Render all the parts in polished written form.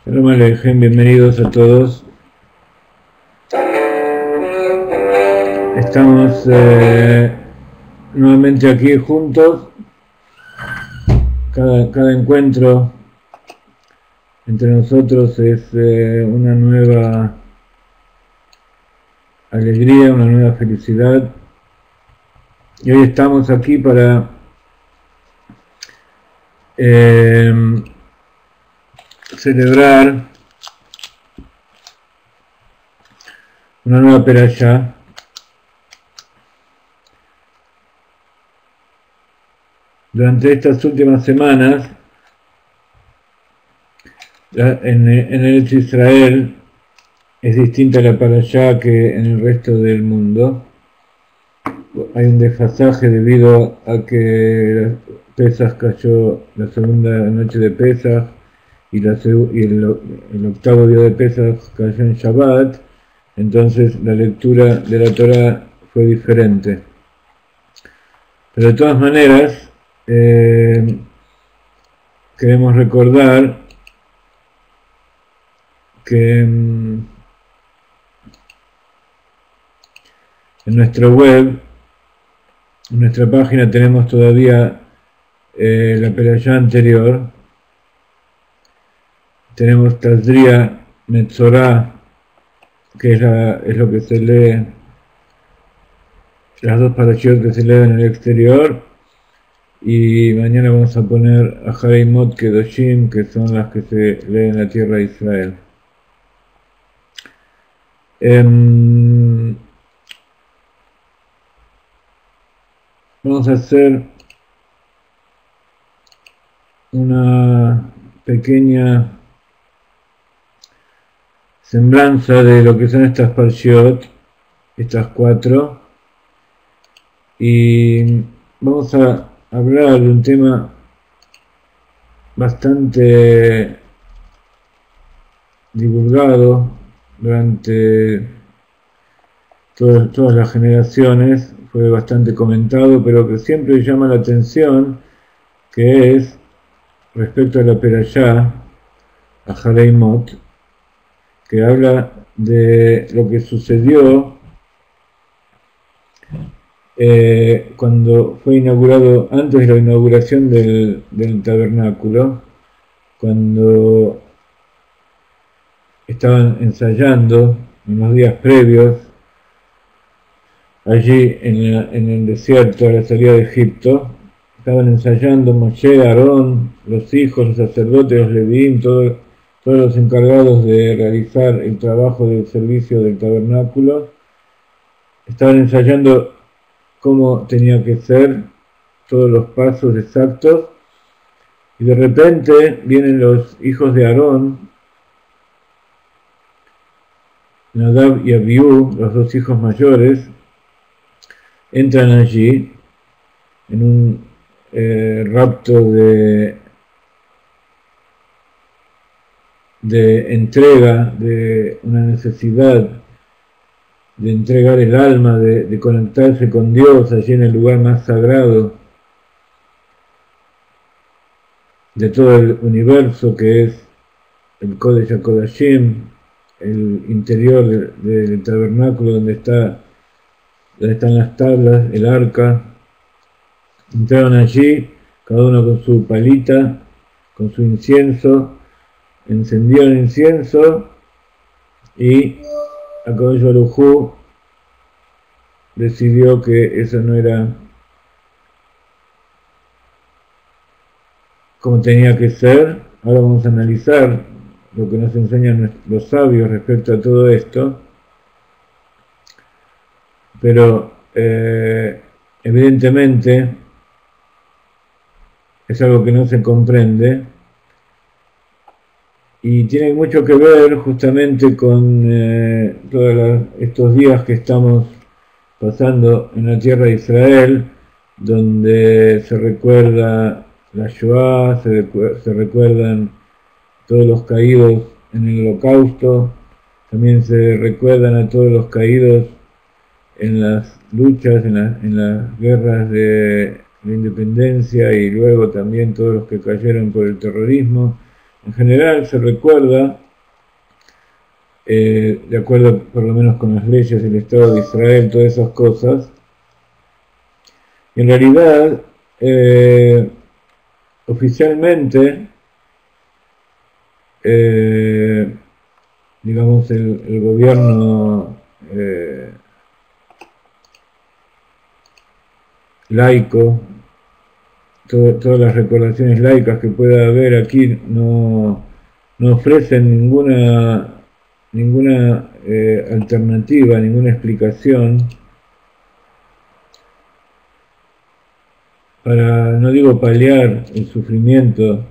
Shalom Aleichem, bienvenidos a todos. Estamos nuevamente aquí juntos. Cada encuentro entre nosotros es una nueva alegría, una nueva felicidad. Y hoy estamos aquí para celebrar una nueva perashá. Durante estas últimas semanas en Eretz Israel es distinta la perashá que en el resto del mundo. Hay un desfasaje debido a que Pesach cayó la segunda noche de Pesach y el octavo día de Pesach cayó en Shabbat. Entonces la lectura de la Torá fue diferente. Pero de todas maneras queremos recordar que en nuestra web, en nuestra página, tenemos todavía la perashá anterior. Tenemos Tazria Metzorah, que es lo que se lee, las dos parashiot que se leen en el exterior, y mañana vamos a poner a Hareimot Kedoshim, que son las que se leen en la tierra de Israel. Vamos a hacer una pequeña semblanza de lo que son estas parshiot, estas cuatro, y vamos a hablar de un tema bastante divulgado durante todas las generaciones, fue bastante comentado, pero que siempre llama la atención, que es respecto a la Perashá, a Hareimot, que habla de lo que sucedió cuando fue inaugurado, antes de la inauguración del tabernáculo, cuando estaban ensayando en los días previos, allí en el desierto, a la salida de Egipto, estaban ensayando Moshe, Aarón, los hijos, los sacerdotes, los levíim, todos los encargados de realizar el trabajo del servicio del tabernáculo, estaban ensayando cómo tenía que ser, todos los pasos exactos, y de repente vienen los hijos de Aarón, Nadab y Abiú, los dos hijos mayores, entran allí en un rapto de entrega, de una necesidad de entregar el alma, de conectarse con Dios allí en el lugar más sagrado de todo el universo, que es el Kodesh HaKodashim, el interior del tabernáculo donde están las tablas, el arca. Entraron allí, cada uno con su palita, con su incienso, encendieron el incienso y HaKadosh Baruj Hu decidió que eso no era como tenía que ser. Ahora vamos a analizar lo que nos enseñan los sabios respecto a todo esto, pero evidentemente es algo que no se comprende y tiene mucho que ver justamente con todos estos días que estamos pasando en la tierra de Israel, donde se recuerda la Shoah, se recuerdan todos los caídos en el Holocausto, también se recuerdan a todos los caídos en las luchas, en las guerras de la independencia y luego también todos los que cayeron por el terrorismo. En general se recuerda, de acuerdo por lo menos con las leyes del Estado de Israel, todas esas cosas. Y en realidad, oficialmente, digamos, el gobierno laico, todas las recordaciones laicas que pueda haber aquí no ofrecen ninguna alternativa, ninguna explicación para, no digo paliar el sufrimiento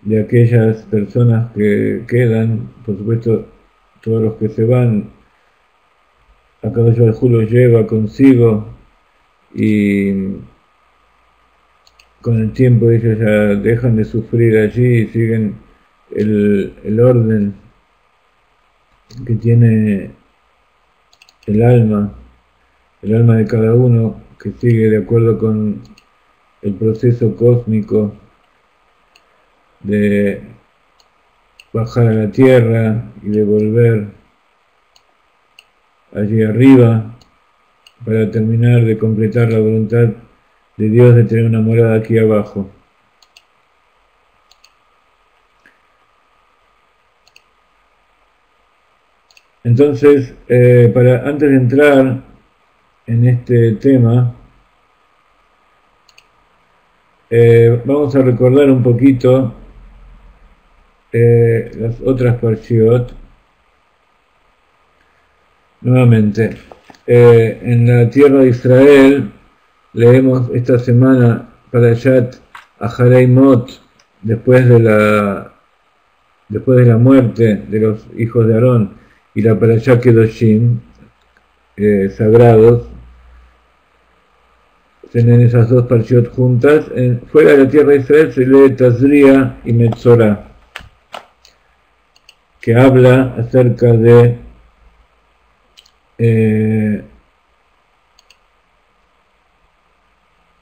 de aquellas personas que quedan, por supuesto todos los que se van, HaKadosh Baruj Hu los lleva consigo y con el tiempo ellos ya dejan de sufrir allí y siguen el orden que tiene el alma de cada uno, que sigue de acuerdo con el proceso cósmico de bajar a la tierra y de volver allí arriba para terminar de completar la voluntad de Dios de tener una morada aquí abajo. Entonces, antes de entrar en este tema, vamos a recordar un poquito las otras parshiot. Nuevamente, en la tierra de Israel leemos esta semana Parashat Ahareimot, después de la muerte de los hijos de Aarón, y la Parashat Kedoshim, sagrados, tener esas dos parshiot juntas. Fuera de la tierra de Israel se lee Tazria y Metzorah, que habla acerca de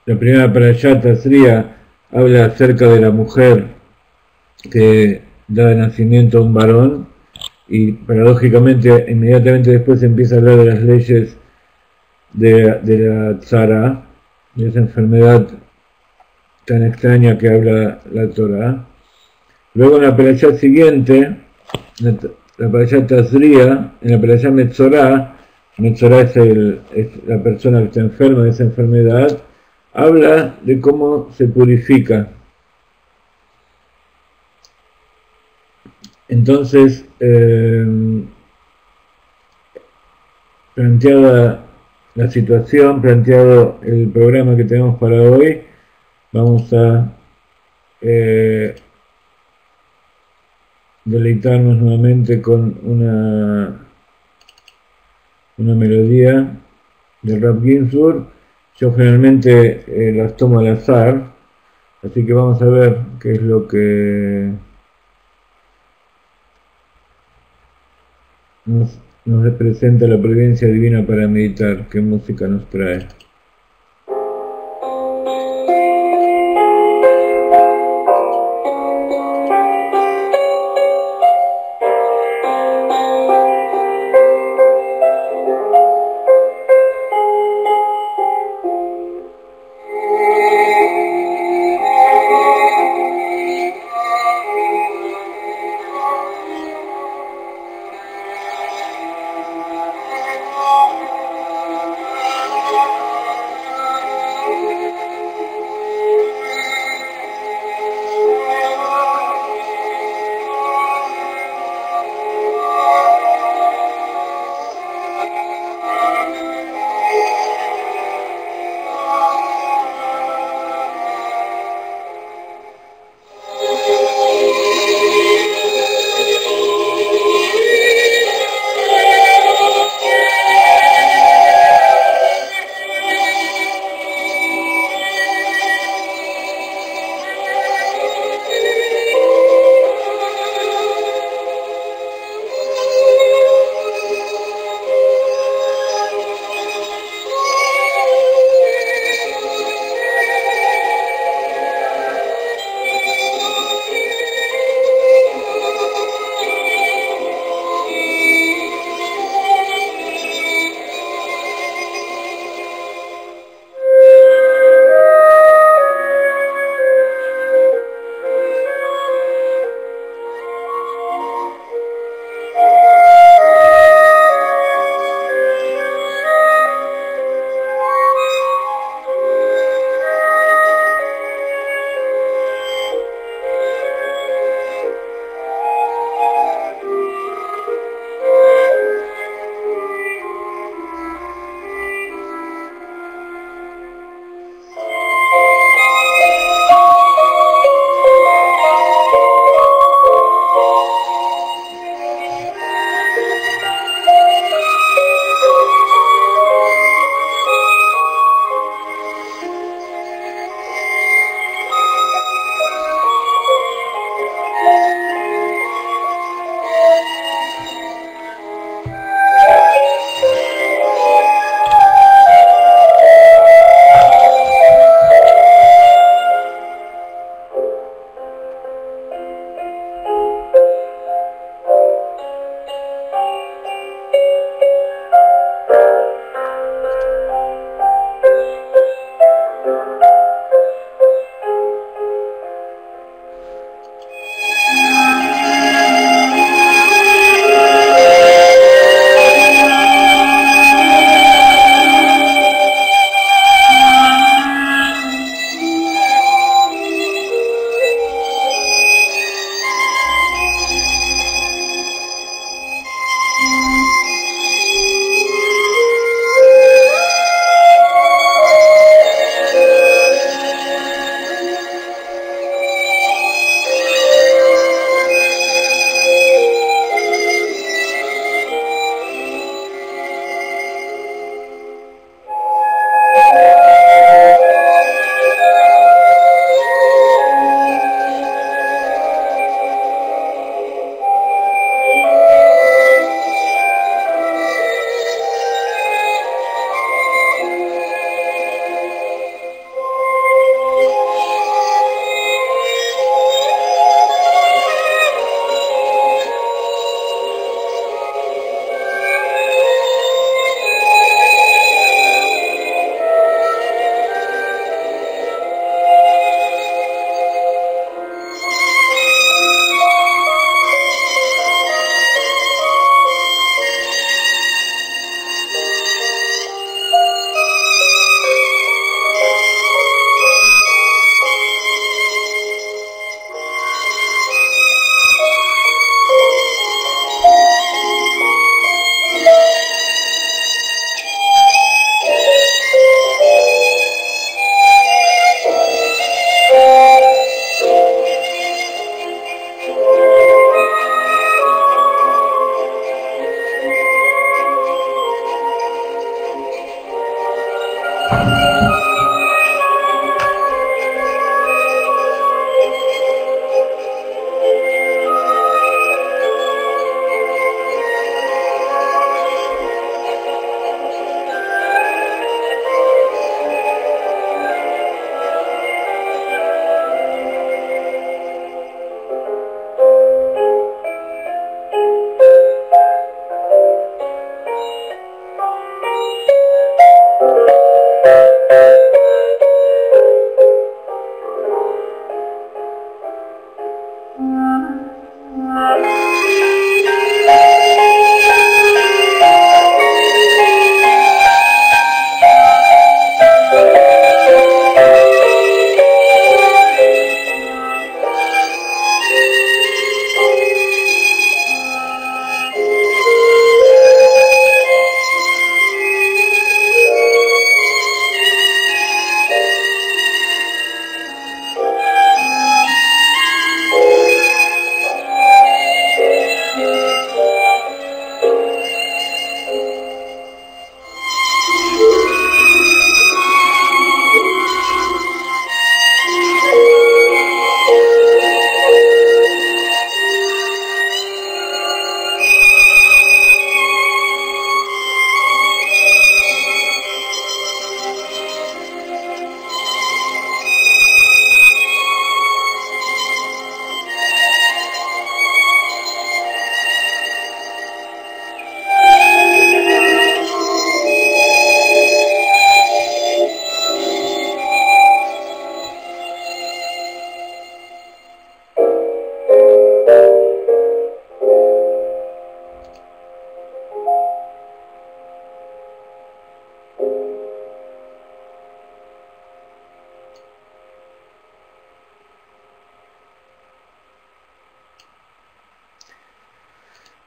la primera parashá, Tazria, habla acerca de la mujer que da de nacimiento a un varón, y paradójicamente inmediatamente después empieza a hablar de las leyes de la tzara, de esa enfermedad tan extraña que habla la Torah. Luego en la parashá siguiente, la parashá Tazria, en la parashá Metzorah, Metzorah es la persona que está enferma de esa enfermedad, habla de cómo se purifica. Entonces, planteada la situación, planteado el programa que tenemos para hoy, vamos a deleitarnos nuevamente con una melodía de Rab Ginsburg. Yo generalmente las tomo al azar, así que vamos a ver qué es lo que nos representa la providencia divina para meditar, qué música nos trae.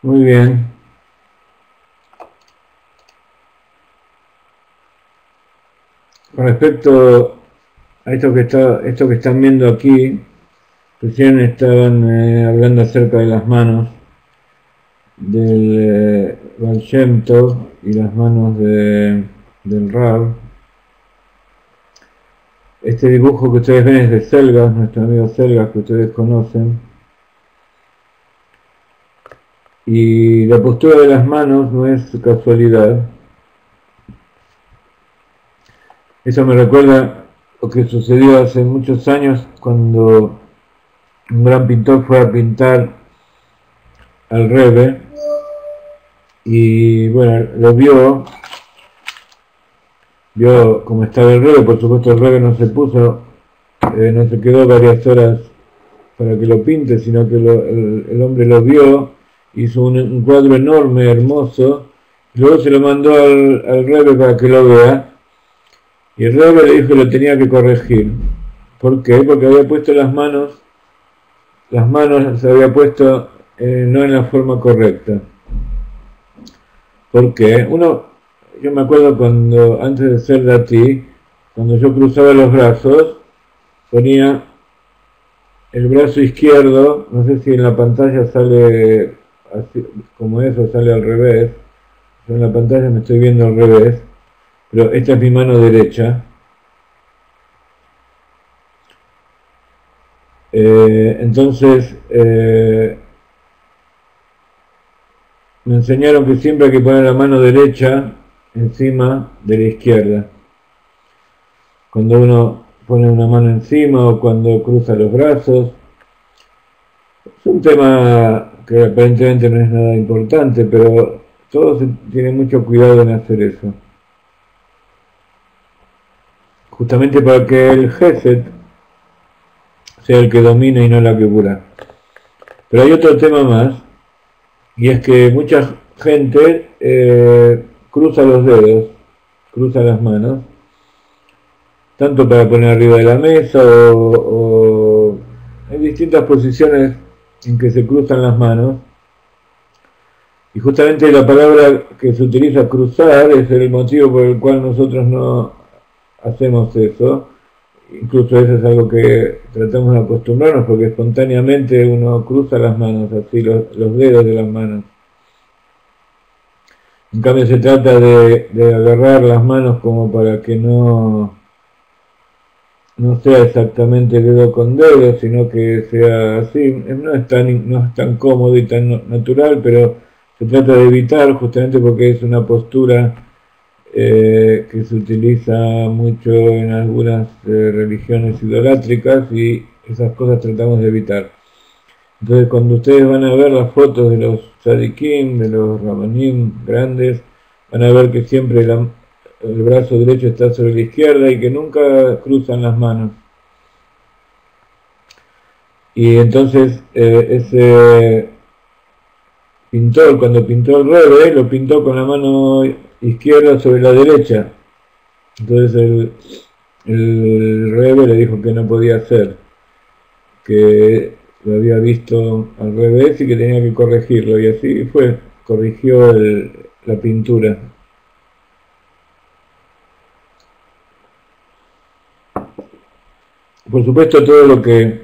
Muy bien. Con respecto a esto que están viendo aquí, recién estaban hablando acerca de las manos del Baal Shem Tov y las manos del Rab. Este dibujo que ustedes ven es de Selgas, nuestro amigo Selgas, que ustedes conocen. Y la postura de las manos no es casualidad. Eso me recuerda lo que sucedió hace muchos años cuando un gran pintor fue a pintar al Rebbe y bueno, lo vio cómo estaba el Rebbe. Por supuesto el Rebbe no se quedó varias horas para que lo pinte, sino que el hombre lo vio, hizo un cuadro enorme, hermoso, y luego se lo mandó al Rebbe para que lo vea, y el Rebbe le dijo que lo tenía que corregir. ¿Por qué? Porque había puesto las manos se había puesto no en la forma correcta. Porque yo me acuerdo cuando, antes de ser datí, cuando yo cruzaba los brazos, ponía el brazo izquierdo, no sé si en la pantalla sale así, como eso, sale al revés. Yo en la pantalla me estoy viendo al revés, pero esta es mi mano derecha. Entonces, me enseñaron que siempre hay que poner la mano derecha encima de la izquierda. Cuando uno pone una mano encima o cuando cruza los brazos. Es un tema que aparentemente no es nada importante, pero todos tienen mucho cuidado en hacer eso. Justamente para que el Gesed sea el que domine y no la Geburá. Pero hay otro tema más, y es que mucha gente cruza los dedos, cruza las manos, tanto para poner arriba de la mesa o en distintas posiciones en que se cruzan las manos. Y justamente la palabra que se utiliza, cruzar, es el motivo por el cual nosotros no hacemos eso. Incluso eso es algo que tratamos de acostumbrarnos, porque espontáneamente uno cruza las manos, así los dedos de las manos. En cambio se trata de agarrar las manos como para que no sea exactamente dedo con dedo, sino que sea así. No es tan cómodo y tan natural, pero se trata de evitar, justamente porque es una postura que se utiliza mucho en algunas religiones idolátricas, y esas cosas tratamos de evitar. Entonces, cuando ustedes van a ver las fotos de los tzadikim, de los rabanim grandes, van a ver que siempre el brazo derecho está sobre la izquierda y que nunca cruzan las manos. Y entonces ese pintor, cuando pintó el Rebbe, lo pintó con la mano izquierda sobre la derecha. Entonces el Rebbe le dijo que no podía hacer, que lo había visto al revés y que tenía que corregirlo, y así fue, corrigió la pintura. Por supuesto, todo lo que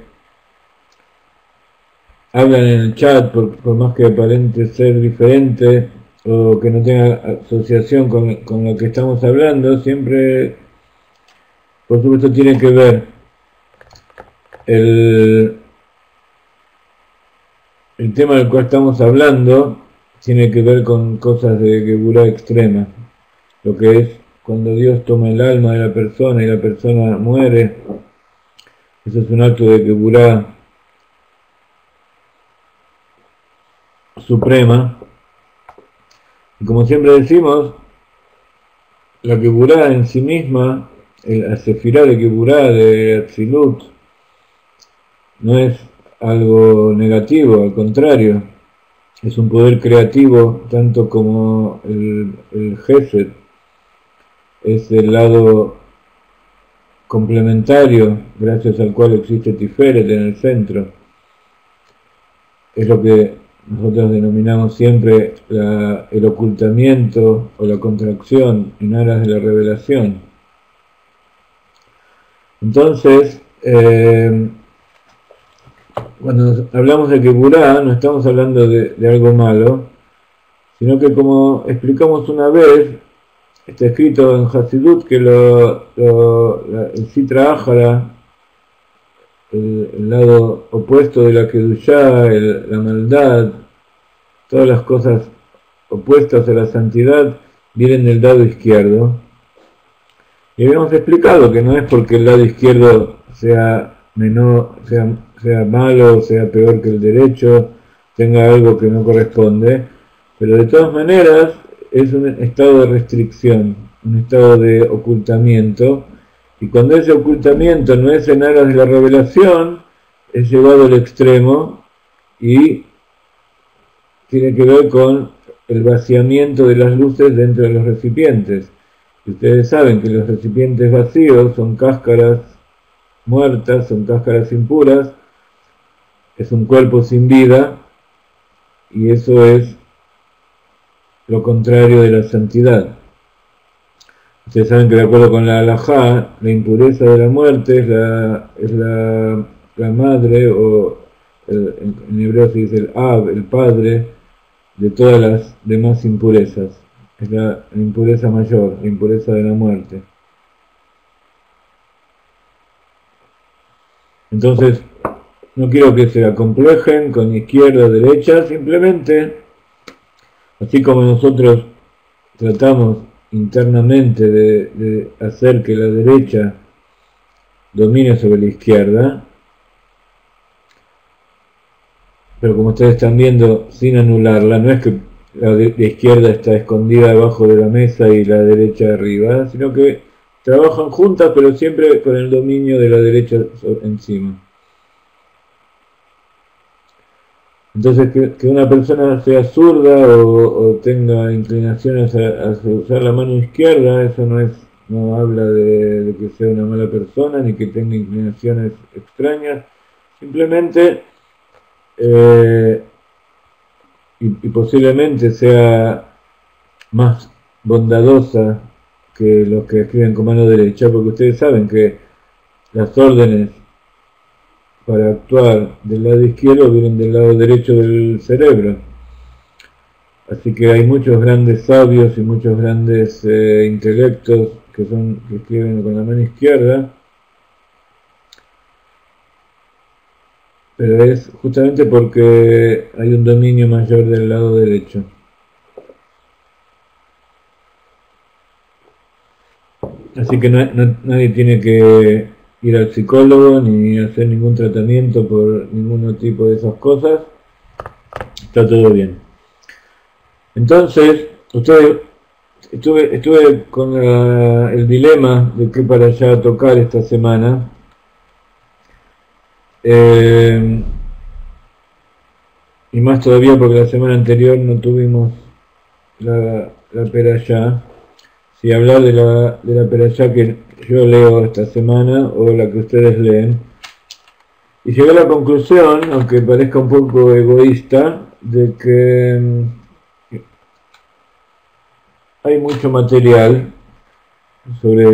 hablan en el chat, por más que aparente ser diferente o que no tenga asociación con lo que estamos hablando, siempre, por supuesto, tiene que ver el tema del cual estamos hablando, tiene que ver con cosas de Geburá extrema, lo que es cuando Dios toma el alma de la persona y la persona muere. Eso es un acto de Geburá suprema. Y como siempre decimos, la Geburá en sí misma, la Sefirá de Geburá, de Atzilut, no es algo negativo, al contrario, es un poder creativo, tanto como el Gesed es el lado complementario, gracias al cual existe Tiferet en el centro. Es lo que nosotros denominamos siempre el ocultamiento o la contracción en aras de la revelación. Entonces, cuando hablamos de Geburá, no estamos hablando de algo malo, sino que, como explicamos una vez, está escrito en Hasidut que el Sitra Ahara, el lado opuesto de la Kedushá, la maldad, todas las cosas opuestas a la santidad, vienen del lado izquierdo. Y habíamos explicado que no es porque el lado izquierdo sea menor, sea malo, sea peor que el derecho, tenga algo que no corresponde, pero de todas maneras es un estado de restricción, un estado de ocultamiento, y cuando ese ocultamiento no es en aras de la revelación, es llevado al extremo y tiene que ver con el vaciamiento de las luces dentro de los recipientes. Y ustedes saben que los recipientes vacíos son cáscaras muertas, son cáscaras impuras, es un cuerpo sin vida, y eso es lo contrario de la santidad. Ustedes saben que de acuerdo con la halajá, la impureza de la muerte es la madre, o en hebreo se dice el ab, el padre, de todas las demás impurezas. Es la impureza mayor, la impureza de la muerte. Entonces, no quiero que se acomplejen con izquierda o derecha, simplemente, así como nosotros tratamos internamente de hacer que la derecha domine sobre la izquierda, pero como ustedes están viendo, sin anularla, no es que la izquierda está escondida debajo de la mesa y la derecha arriba, sino que trabajan juntas, pero siempre con el dominio de la derecha encima. Entonces, que una persona sea zurda o tenga inclinaciones a usar la mano izquierda, eso no habla de que sea una mala persona ni que tenga inclinaciones extrañas, simplemente y posiblemente sea más bondadosa que los que escriben con mano derecha, porque ustedes saben que las órdenes para actuar del lado izquierdo vienen del lado derecho del cerebro. Así que hay muchos grandes sabios y muchos grandes intelectos que escriben con la mano izquierda, pero es justamente porque hay un dominio mayor del lado derecho. Así que nadie tiene que ir al psicólogo ni hacer ningún tratamiento por ningún tipo de esas cosas. Está todo bien. Entonces, estuve con el dilema de qué para allá tocar esta semana. Y más todavía porque la semana anterior no tuvimos la perashá. Si hablar de la perashá que yo leo esta semana o la que ustedes leen. Y llegué a la conclusión, aunque parezca un poco egoísta, de que hay mucho material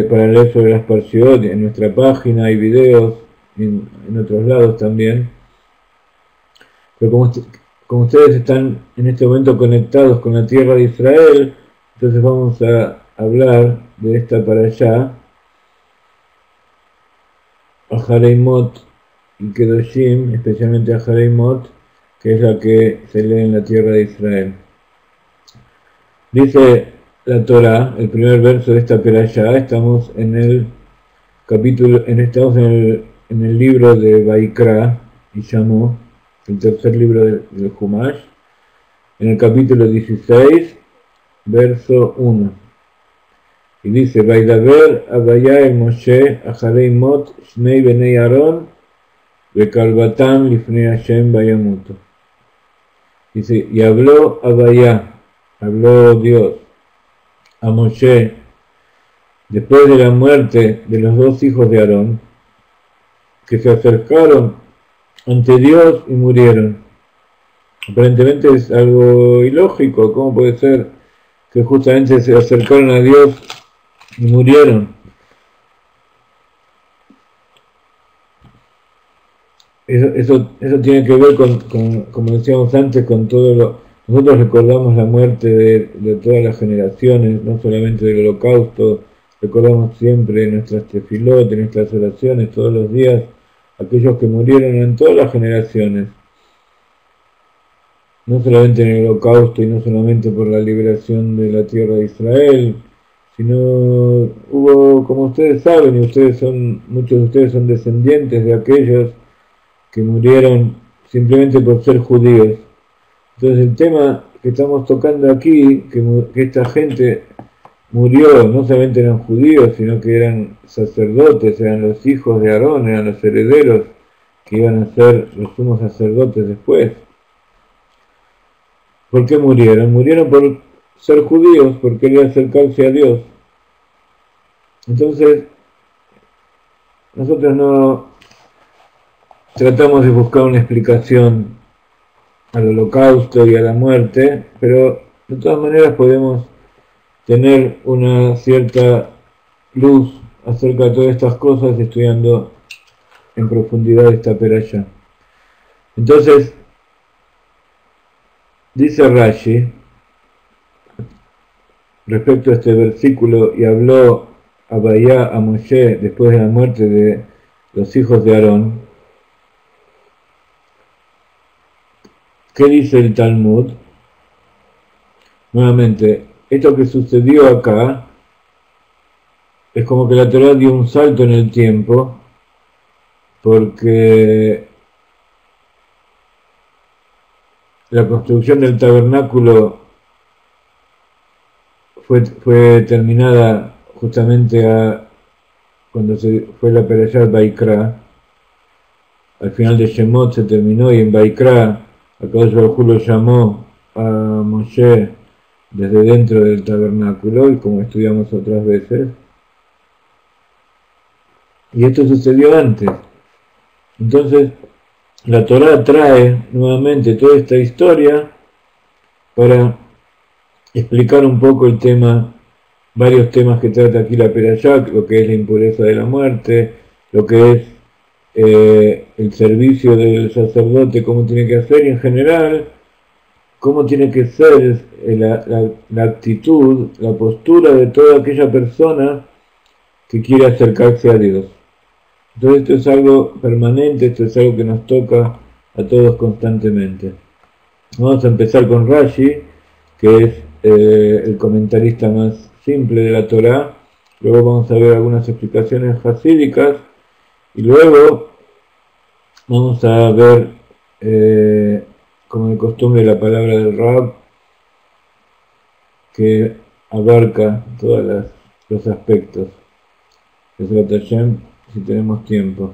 para leer sobre las parshiot en nuestra página, hay videos en otros lados también. Pero como ustedes están en este momento conectados con la tierra de Israel, entonces vamos a hablar de esta para allá, Ahareimot y Kedoshim, especialmente Ahareimot, que es la que se lee en la tierra de Israel. Dice la Torá, el primer verso de esta perashá, estamos en el capítulo, estamos en el libro de Vaikra y Shamó, el tercer libro del Humash, en el capítulo 16, verso 1. Y dice, Vaidaber Abaya el Moshe Acharei Mot Shnei Benei Aaron Bekalbatam Lifnei Hashem Bayamuto. Dice, y habló Abaya, habló Dios a Moshe después de la muerte de los dos hijos de Aarón, que se acercaron ante Dios y murieron. Aparentemente es algo ilógico. ¿Cómo puede ser que justamente se acercaron a Dios y murieron? Eso tiene que ver como decíamos antes, con todo lo... Nosotros recordamos la muerte de todas las generaciones, no solamente del Holocausto, recordamos siempre nuestras tefilot, nuestras oraciones, todos los días, aquellos que murieron en todas las generaciones, no solamente en el Holocausto y no solamente por la liberación de la tierra de Israel, sino hubo, como ustedes saben, y muchos de ustedes son descendientes de aquellos que murieron simplemente por ser judíos. Entonces el tema que estamos tocando aquí, que esta gente murió, no solamente eran judíos, sino que eran sacerdotes, eran los hijos de Aarón, eran los herederos que iban a ser los sumos sacerdotes después. ¿Por qué murieron? Murieron por ser judíos, por querer acercarse a Dios. Entonces, nosotros no tratamos de buscar una explicación al holocausto y a la muerte, pero de todas maneras podemos tener una cierta luz acerca de todas estas cosas estudiando en profundidad esta perashá. Entonces, dice Rashi, respecto a este versículo, y habló Abayá a Moshe después de la muerte de los hijos de Aarón. ¿Qué dice el Talmud? Nuevamente, esto que sucedió acá es como que la Torá dio un salto en el tiempo, porque la construcción del tabernáculo fue terminada justamente cuando se fue la perashá Baikra. Al final de Shemot se terminó y en Baikra Akadosh Baruj Hu lo llamó a Moshe desde dentro del tabernáculo, y como estudiamos otras veces. Y esto sucedió antes. Entonces, la Torá trae nuevamente toda esta historia para explicar un poco el tema, varios temas que trata aquí la perashá, lo que es la impureza de la muerte, lo que es el servicio del sacerdote, cómo tiene que hacer, y en general cómo tiene que ser la actitud, la postura de toda aquella persona que quiere acercarse a Dios. Entonces esto es algo permanente, esto es algo que nos toca a todos constantemente. Vamos a empezar con Rashi, que es el comentarista más simple de la Torá. Luego vamos a ver algunas explicaciones hasídicas y luego vamos a ver, como de costumbre, la palabra del Rab, que abarca todos los aspectos. Besrat Hashem, si tenemos tiempo.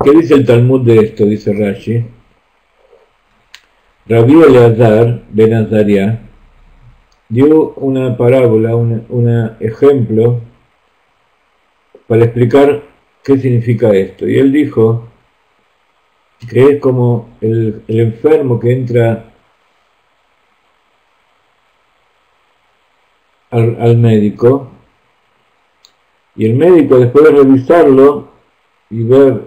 ¿Qué dice el Talmud de esto? Dice Rashi. Rabbi Eleazar ben Azariah dio una parábola, un ejemplo para explicar qué significa esto. Y él dijo que es como el enfermo que entra al médico, y el médico, después de revisarlo y ver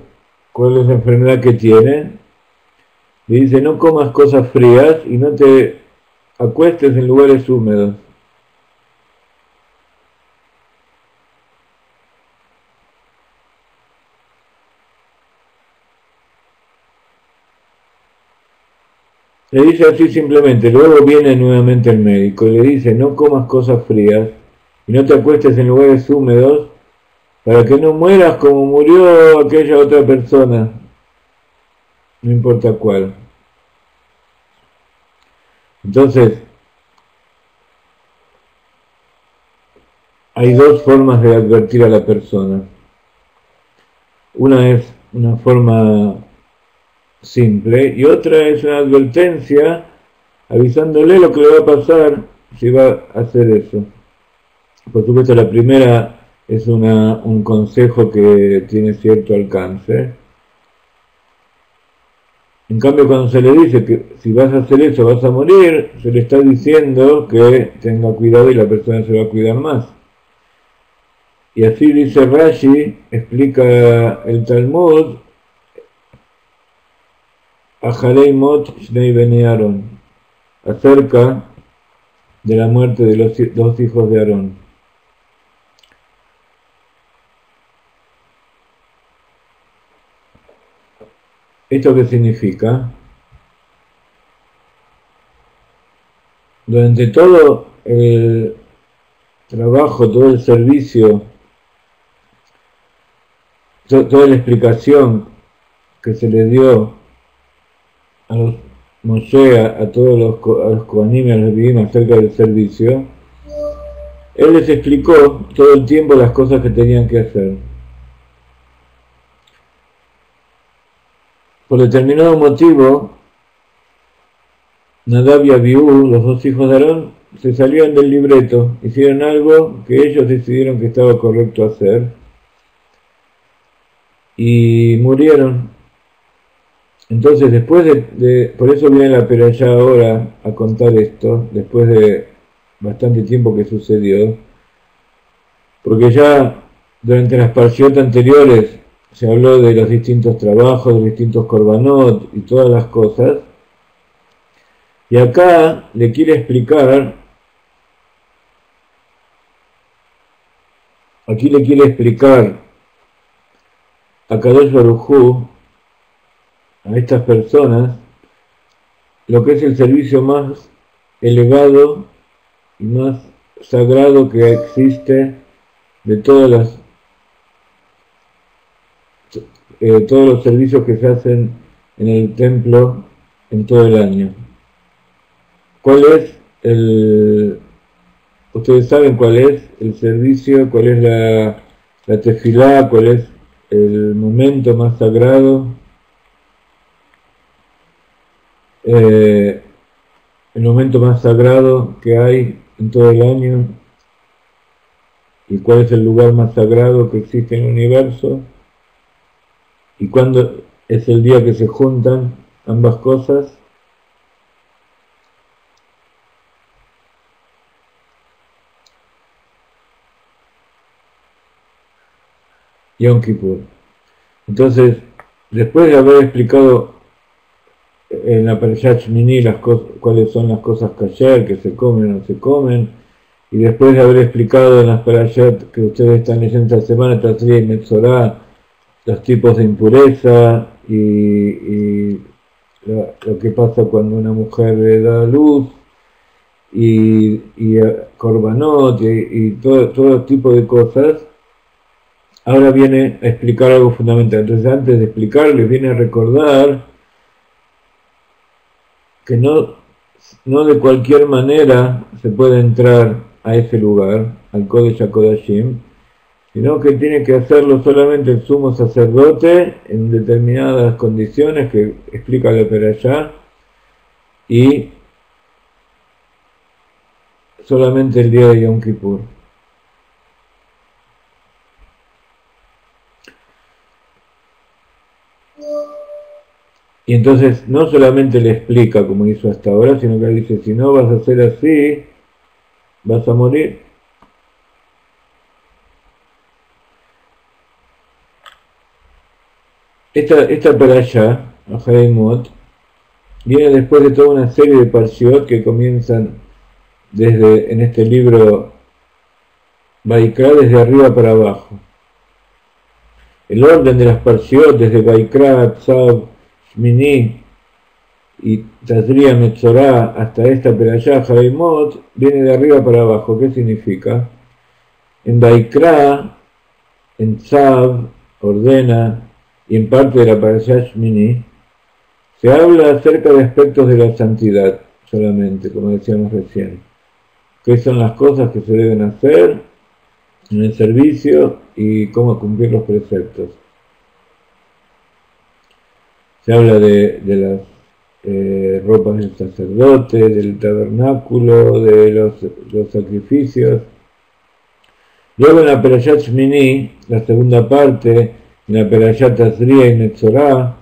cuál es la enfermedad que tiene, le dice: no comas cosas frías y no te acuestes en lugares húmedos. Le dice así simplemente. Luego viene nuevamente el médico y le dice: no comas cosas frías y no te acuestes en lugares húmedos, para que no mueras como murió aquella otra persona, no importa cuál. Entonces, hay dos formas de advertir a la persona. Una es una forma simple y otra es una advertencia avisándole lo que le va a pasar si va a hacer eso. Por supuesto, la primera es un consejo que tiene cierto alcance. En cambio, cuando se le dice que si vas a hacer eso vas a morir, se le está diciendo que tenga cuidado y la persona se va a cuidar más. Y así dice Rashi, explica el Talmud, Ajalei Mot Shnei Bnei Aarón, acerca de la muerte de los dos hijos de Aarón. ¿Esto qué significa? Durante todo el trabajo, todo el servicio, toda la explicación que se le dio a los Moshe, a todos los Kohanim y a los Leviim acerca del servicio, él les explicó todo el tiempo las cosas que tenían que hacer. Por determinado motivo, Nadab y Abiú, los dos hijos de Aarón, se salieron del libreto, hicieron algo que ellos decidieron que estaba correcto hacer y murieron. Entonces, después por eso viene la Perashá ahora a contar esto, después de bastante tiempo que sucedió, porque ya durante las parashiot anteriores se habló de los distintos trabajos, de los distintos korbanot y todas las cosas, y acá le quiere explicar, a Kadosh Baruj Hu, a estas personas, lo que es el servicio más elevado y más sagrado que existe de todos los servicios que se hacen en el templo en todo el año. ¿Cuál es ustedes saben cuál es el servicio, cuál es la tefilá, cuál es el momento más sagrado? El momento más sagrado que hay en todo el año, y cuál es el lugar más sagrado que existe en el universo, y cuándo es el día que se juntan ambas cosas. Yom Kippur. Entonces, después de haber explicado en la Parashat Shmini cuáles son las cosas kasher, que se comen o no se comen, y después de haber explicado en las Parashat que ustedes están leyendo esta semana, Tazria y Metzorah, los tipos de impureza y lo que pasa cuando una mujer le da luz, y korbanot y todo tipo de cosas, ahora viene a explicar algo fundamental. Entonces, antes de explicarles, viene a recordar que no de cualquier manera se puede entrar a ese lugar, al Kodesh HaKodashim, sino que tiene que hacerlo solamente el sumo sacerdote en determinadas condiciones que explica la Perashá, y solamente el día de Yom Kippur. Y entonces no solamente le explica como hizo hasta ahora, sino que dice, si no vas a hacer así, vas a morir. Esta parashá, Ajalei, viene después de toda una serie de parshiot que comienzan en este libro Vaikra, desde arriba para abajo. El orden de las parshiot, desde Vaikra, Tzav, Shmini y Tazria Metzorah hasta esta perashá Ajalei, viene de arriba para abajo. ¿Qué significa? En Vaikra, en Tzav, ordena, y en parte de la parashá Shmini, se habla acerca de aspectos de la santidad solamente, como decíamos recién. ¿Qué son las cosas que se deben hacer en el servicio y cómo cumplir los preceptos? Se habla de las ropas del sacerdote, del tabernáculo, de los sacrificios, Luego en la Perashat Shmini, la segunda parte, en la Perashat Tazria y Netzorah,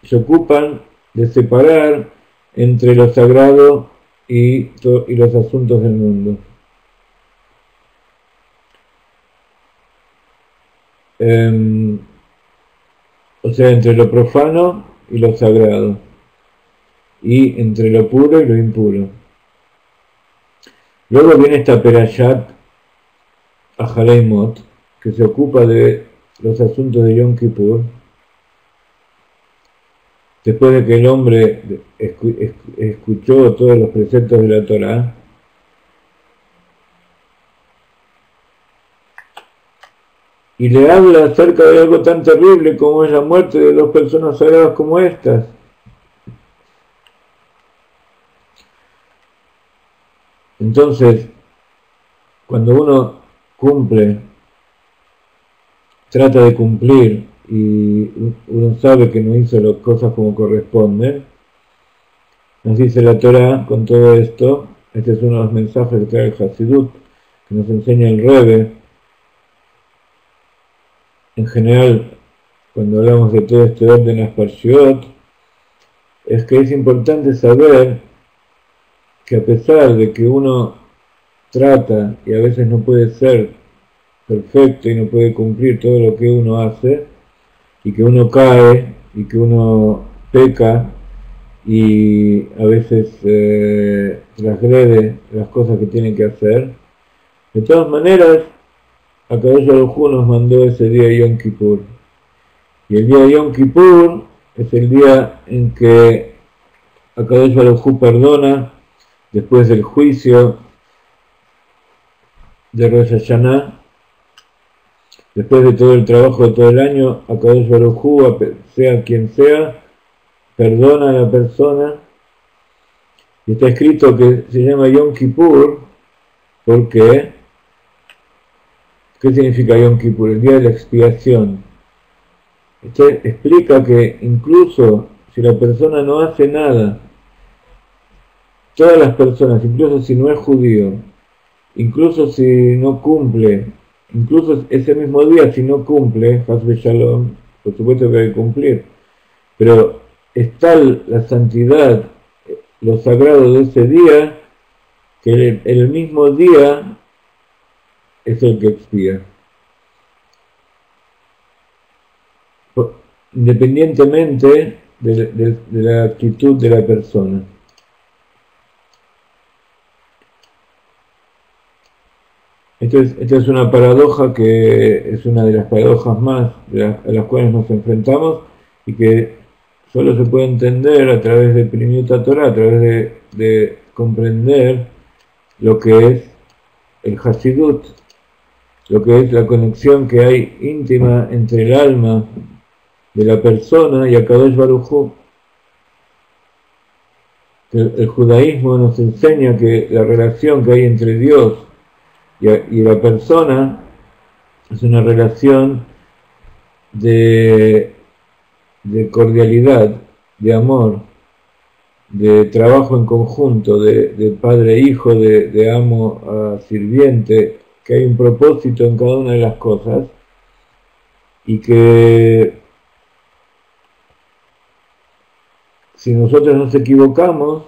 se ocupan de separar entre lo sagrado y los asuntos del mundo. O sea, entre lo profano y lo sagrado, y entre lo puro y lo impuro. Luego viene esta Perashat Ahaleimot, que se ocupa de los asuntos de Yom Kippur, después de que el hombre escuchó todos los preceptos de la Torá, y le habla acerca de algo tan terrible como es la muerte de dos personas sagradas como estas. Entonces, cuando uno trata de cumplir y uno sabe que no hizo las cosas como corresponden, nos dice la Torá con todo esto. Este es uno de los mensajes que trae el Hasidut, que nos enseña el Rebbe. En general, cuando hablamos de todo este orden de las Parshiot, es que es importante saber que a pesar de que uno trata y a veces no puede ser perfecto y no puede cumplir todo lo que uno hace, y que uno cae y que uno peca y a veces transgrede las cosas que tiene que hacer, de todas maneras Akadosh Baruj Hu nos mandó ese día de Yom Kippur, y el día de Yom Kippur es el día en que Akadosh Baruj Hu perdona después del juicio de Rosh Hashanah. Después de todo el trabajo de todo el año, Akadosh Baruj Hu, sea quien sea, perdona a la persona. Y está escrito que se llama Yom Kippur, ¿por qué? ¿Qué significa Yom Kippur? El día de la expiación. Esto explica que incluso si la persona no hace nada, todas las personas, incluso si no es judío, incluso si no cumple, incluso ese mismo día si no cumple, Hasbe Shalom, por supuesto que hay que cumplir, pero es tal la santidad, lo sagrado de ese día, que el mismo día es el que expía. Independientemente de la actitud de la persona. Esta es una paradoja que es una de las paradojas más a las cuales nos enfrentamos y que solo se puede entender a través de Pnimiut Torah, a través de comprender lo que es el Hasidut, lo que es la conexión que hay íntima entre el alma de la persona y Akadosh Baruj Hu. El judaísmo nos enseña que la relación que hay entre Dios y la persona es una relación de cordialidad, de amor, de trabajo en conjunto, de padre e hijo, de amo a sirviente, que hay un propósito en cada una de las cosas y que si nosotros nos equivocamos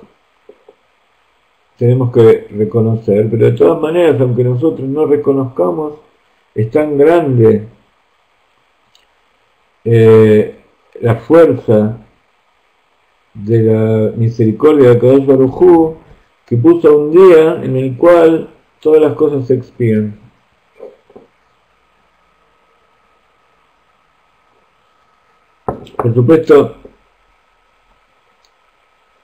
tenemos que reconocer, pero de todas maneras, aunque nosotros no reconozcamos, es tan grande la fuerza de la misericordia de Akadosh Baruj Hu, que puso un día en el cual todas las cosas se expían. Por supuesto,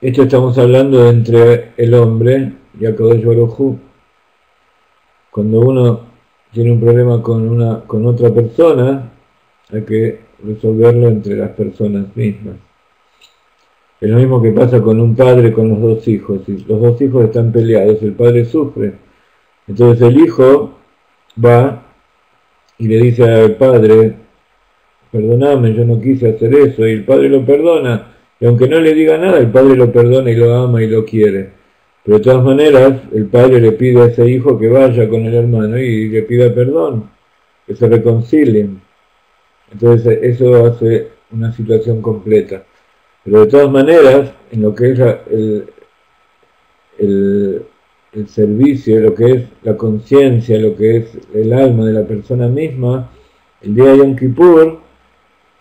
esto estamos hablando entre el hombre y Akadosh Baruj Hu. Cuando uno tiene un problema con otra persona, hay que resolverlo entre las personas mismas. Es lo mismo que pasa con un padre con los dos hijos. Si los dos hijos están peleados, el padre sufre. Entonces el hijo va y le dice al padre: perdóname, yo no quise hacer eso, y el padre lo perdona. Y aunque no le diga nada, el padre lo perdona y lo ama y lo quiere. Pero de todas maneras, el padre le pide a ese hijo que vaya con el hermano y le pida perdón, que se reconcilien. Entonces eso hace una situación completa. Pero de todas maneras, en lo que es el servicio, lo que es la conciencia, lo que es el alma de la persona misma, el día de Yom Kippur,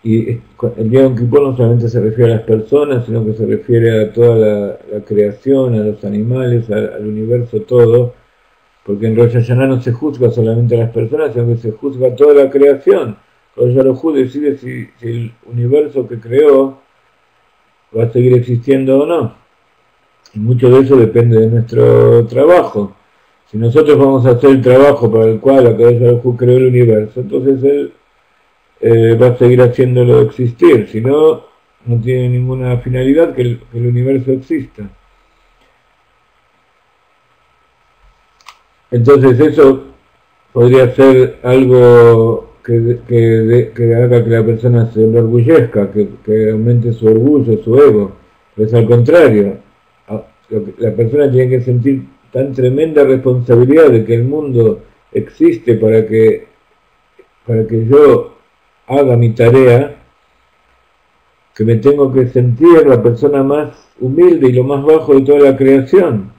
y el día de Yom Kippur no solamente se refiere a las personas, sino que se refiere a toda la creación, a los animales, al universo todo, porque en Rosh Hashanah no se juzga solamente a las personas, sino que se juzga a toda la creación. Rosh Hashanah decide si el universo que creó va a seguir existiendo o no. Y mucho de eso depende de nuestro trabajo. Si nosotros vamos a hacer el trabajo para el cual Akadosh Baruj Hu creó el universo, entonces él va a seguir haciéndolo existir. Si no, no tiene ninguna finalidad que el universo exista. Entonces eso podría ser algo que haga que la persona se enorgullezca, que aumente su orgullo, su ego. Pero es al contrario. La persona tiene que sentir tan tremenda responsabilidad de que el mundo existe para que yo haga mi tarea, que me tengo que sentir la persona más humilde y lo más bajo de toda la creación,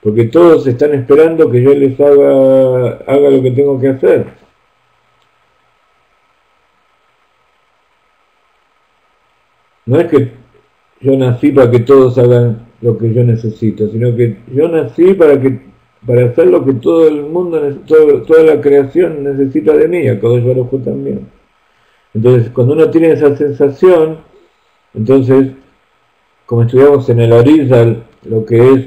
porque todos están esperando que yo les haga lo que tengo que hacer. No es que yo nací para que todos hagan lo que yo necesito, sino que yo nací para hacer lo que todo el mundo, toda la creación necesita de mí, Akadosh Baruj Hu también. Entonces, cuando uno tiene esa sensación, entonces, como estudiamos en el Arizal, lo que es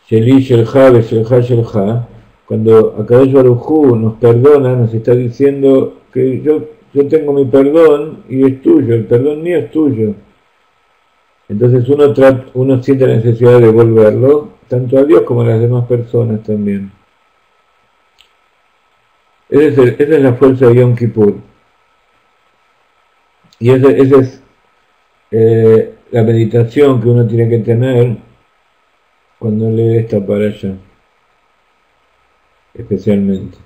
Sheli Shelha, Beshelha Shelha, cuando Akadosh Baruj Hu nos perdona, nos está diciendo que yo tengo mi perdón y es tuyo, el perdón mío es tuyo. Entonces uno siente la necesidad de devolverlo, tanto a Dios como a las demás personas también. Esa es la fuerza de Yom Kippur. Y esa es la meditación que uno tiene que tener cuando lee esta parasha, especialmente.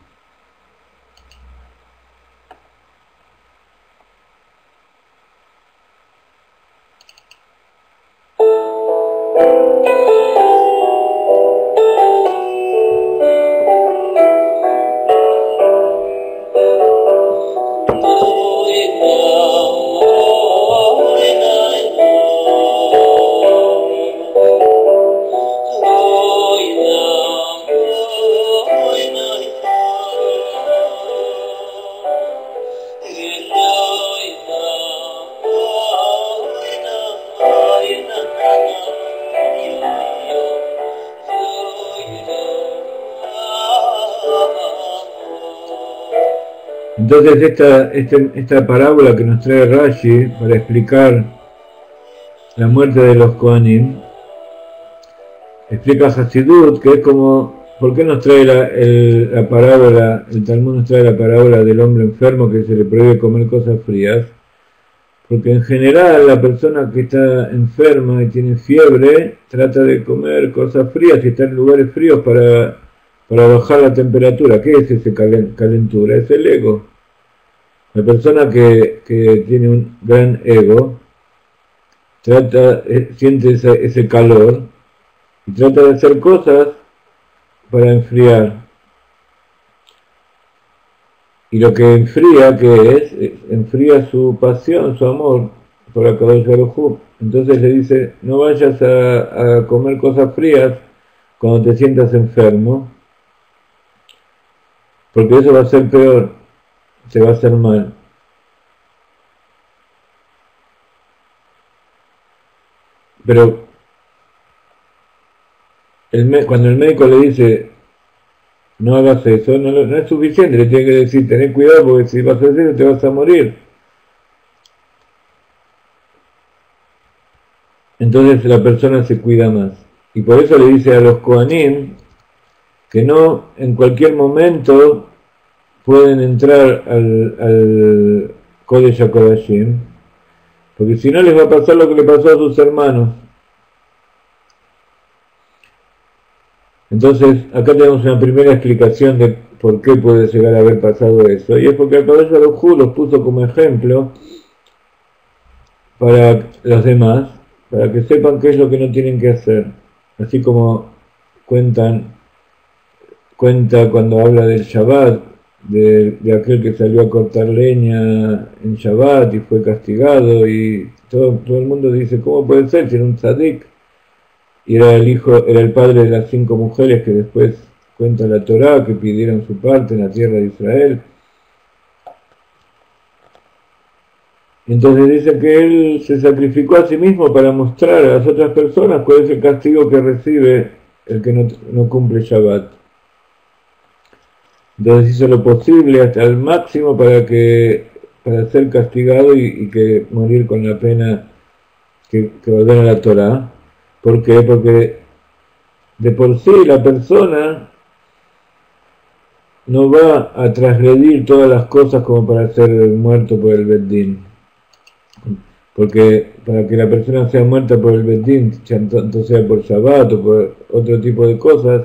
Entonces esta parábola que nos trae Rashi para explicar la muerte de los Kohanim, explica Hasidut, que es como, ¿por qué nos trae la parábola, el Talmud nos trae la parábola del hombre enfermo que se le prohíbe comer cosas frías? Porque en general la persona que está enferma y tiene fiebre trata de comer cosas frías y está en lugares fríos para bajar la temperatura. ¿Qué es ese calentura? Es el ego. La persona que tiene un gran ego siente ese calor y trata de hacer cosas para enfriar. Y lo que enfría, enfría su pasión, su amor por Akadosh Baruj Hu. Entonces le dice, no vayas a comer cosas frías cuando te sientas enfermo, porque eso va a ser peor, se va a hacer mal. Pero cuando el médico le dice, no hagas eso, no es suficiente, le tiene que decir, tened cuidado porque si vas a hacer eso te vas a morir. Entonces la persona se cuida más. Y por eso le dice a los Kohanim que no en cualquier momento pueden entrar al Kodesh HaKodashim, porque si no les va a pasar lo que le pasó a sus hermanos. Entonces, acá tenemos una primera explicación de por qué puede llegar a haber pasado eso. Y es porque el Kadosh Baruj Hu los puso como ejemplo para los demás, para que sepan qué es lo que no tienen que hacer. Así como cuenta cuando habla del Shabbat, de aquel que salió a cortar leña en Shabbat y fue castigado, y todo el mundo dice, ¿cómo puede ser? Tiene un tzadik. Y era el padre de las 5 mujeres que después cuenta la Torá, que pidieron su parte en la tierra de Israel. Entonces dice que él se sacrificó a sí mismo para mostrar a las otras personas cuál es el castigo que recibe el que no cumple Shabbat. Entonces hizo lo posible hasta el máximo para ser castigado y que morir con la pena que ordena la Torá. ¿Por qué? Porque de por sí la persona no va a transgredir todas las cosas como para ser muerto por el Beddín. Porque para que la persona sea muerta por el Beddín, tanto sea por Shabbat o por otro tipo de cosas,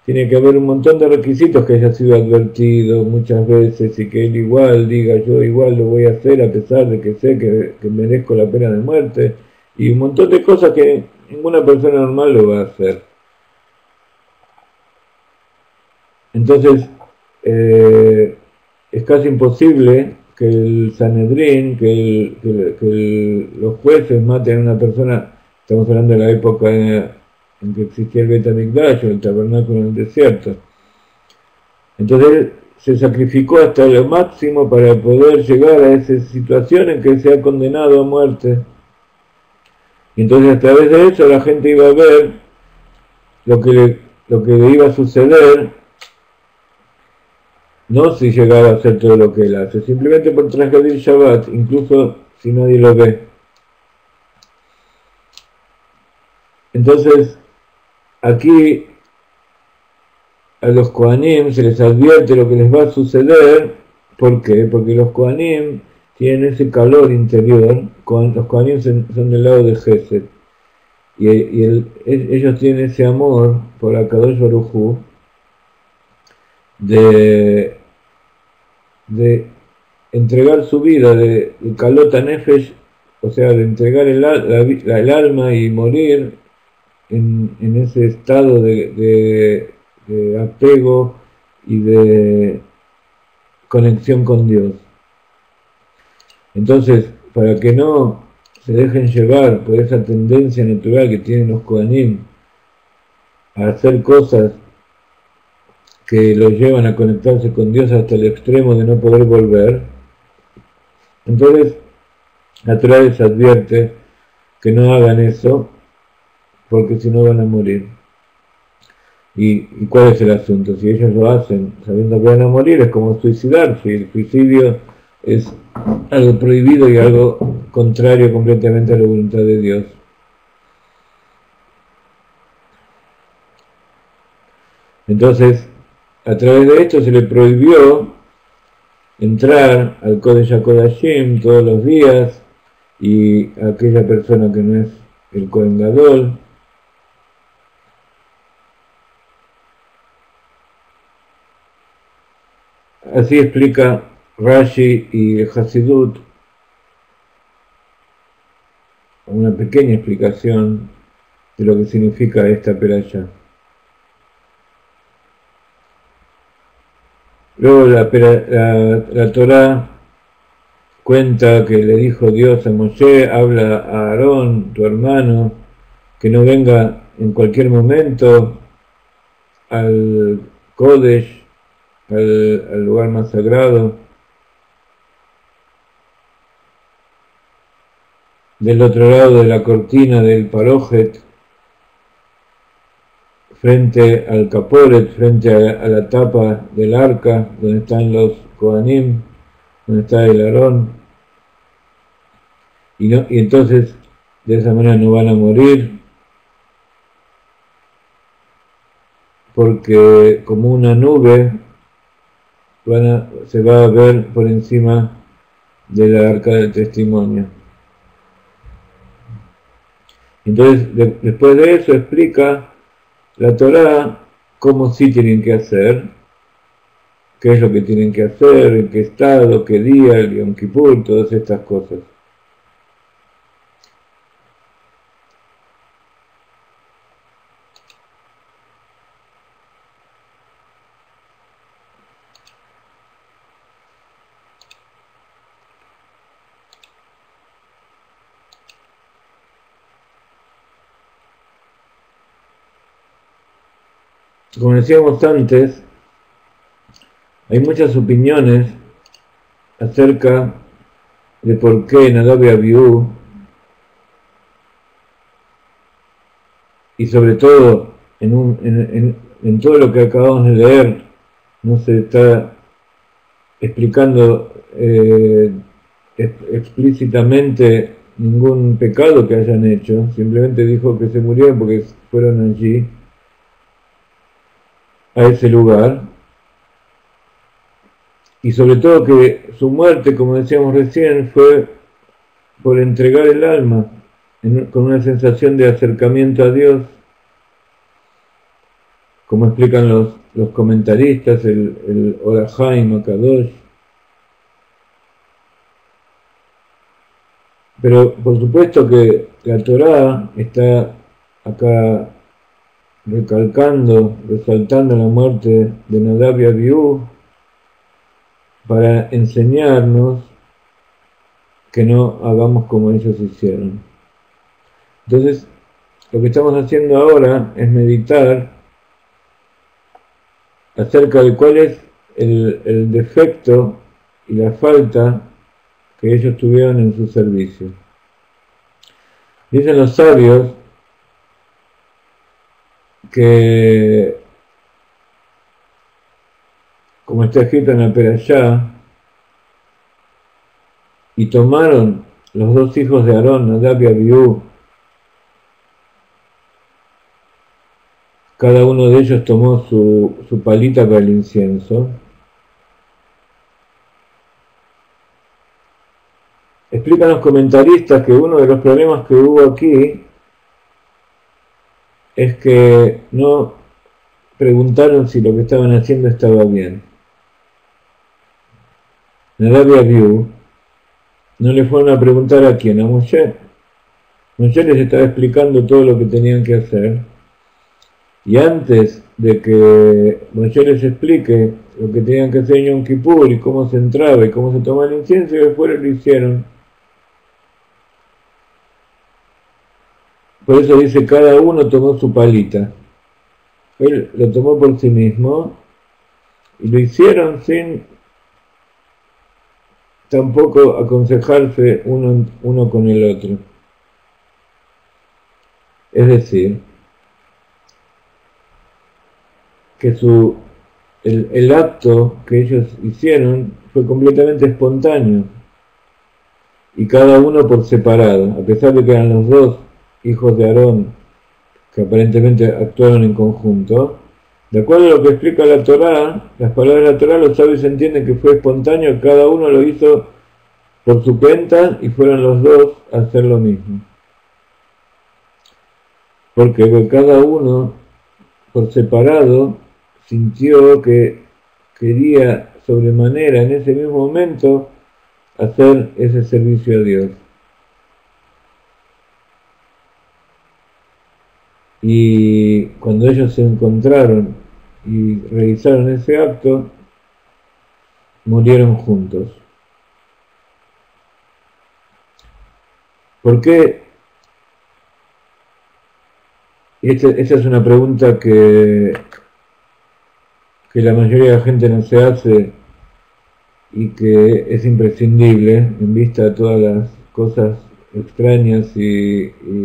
tiene que haber un montón de requisitos que haya sido advertido muchas veces y que él igual diga, yo igual lo voy a hacer a pesar de que sé que merezco la pena de muerte, y un montón de cosas que ninguna persona normal lo va a hacer. Entonces, es casi imposible que el Sanedrín, los jueces maten a una persona. Estamos hablando de la época en que existía el Bet HaMikdash, el tabernáculo en el desierto. Entonces él se sacrificó hasta lo máximo para poder llegar a esa situación en que se ha condenado a muerte. Y entonces a través de eso la gente iba a ver lo que le iba a suceder, no si llegaba a hacer todo lo que él hace, simplemente por transgredir Shabbat, incluso si nadie lo ve. Entonces, aquí a los Kohanim se les advierte lo que les va a suceder. ¿Por qué? Porque los Kohanim tienen ese calor interior. Los Kohanim son del lado de Gesed. Y ellos tienen ese amor por Akadosh Baruj Hu de entregar su vida, de Kalota Nefesh, o sea, de entregar el alma y morir en ese estado de apego y de conexión con Dios. Entonces, para que no se dejen llevar por esa tendencia natural que tienen los Kohanim a hacer cosas que los llevan a conectarse con Dios hasta el extremo de no poder volver, entonces la Torá les advierte que no hagan eso, porque si no van a morir. ¿Y cuál es el asunto? Si ellos lo hacen sabiendo que van a morir, es como suicidarse. El suicidio es algo prohibido y algo contrario completamente a la voluntad de Dios. Entonces, a través de esto se le prohibió entrar al Kodesh HaKodashim todos los días, y a aquella persona que no es el Kohen Gadol. Así explica Rashi y el Hasidut, una pequeña explicación de lo que significa esta perashá. Luego la Torá cuenta que le dijo Dios a Moshe, habla a Aarón, tu hermano, que no venga en cualquier momento al Kodesh, al lugar más sagrado, del otro lado de la cortina del Parojet, frente al Kaporet, frente a la tapa del arca, donde están los Kohanim, donde está el Aarón, y entonces de esa manera no van a morir, porque como una nube se va a ver por encima de la arca del testimonio. Entonces, después de eso explica la Torá cómo sí tienen que hacer, qué es lo que tienen que hacer, en qué estado, qué día, el Yom Kippur, todas estas cosas. Como decíamos antes, hay muchas opiniones acerca de por qué Nadab y Abiú, y sobre todo en todo lo que acabamos de leer, no se está explicando explícitamente ningún pecado que hayan hecho, simplemente dijo que se murieron porque fueron allí, a ese lugar, y sobre todo que su muerte, como decíamos recién, fue por entregar el alma con una sensación de acercamiento a Dios, como explican los comentaristas, el Orahaim Akadosh. Pero por supuesto que la Torá está acá recalcando, resaltando la muerte de Nadab y Abiú para enseñarnos que no hagamos como ellos hicieron. Entonces, lo que estamos haciendo ahora es meditar acerca de cuál es el defecto y la falta que ellos tuvieron en su servicio. Dicen los sabios que, como está escrito en la Perashá, y tomaron los dos hijos de Aarón, Nadab y Abiú, cada uno de ellos tomó su palita para el incienso. Explican los comentaristas que uno de los problemas que hubo aquí es que no preguntaron si lo que estaban haciendo estaba bien. Nadab y Abiú no le fueron a preguntar a quién, a Moshe. Moshe les estaba explicando todo lo que tenían que hacer, y antes de que Moshe les explique lo que tenían que hacer en Yom Kippur y cómo se entraba y cómo se tomaba el incienso, y después lo hicieron. Por eso dice, cada uno tomó su palita. Él lo tomó por sí mismo y lo hicieron sin tampoco aconsejarse uno con el otro. Es decir, que el acto que ellos hicieron fue completamente espontáneo, y cada uno por separado, a pesar de que eran los dos hijos de Aarón que aparentemente actuaron en conjunto. De acuerdo a lo que explica la Torá, las palabras de la Torá, los sabios entienden que fue espontáneo, cada uno lo hizo por su cuenta y fueron los dos a hacer lo mismo. Porque cada uno por separado sintió que quería sobremanera en ese mismo momento hacer ese servicio a Dios. Y cuando ellos se encontraron y realizaron ese acto, murieron juntos. ¿Por qué? Esta es una pregunta que la mayoría de la gente no se hace y que es imprescindible en vista de todas las cosas extrañas y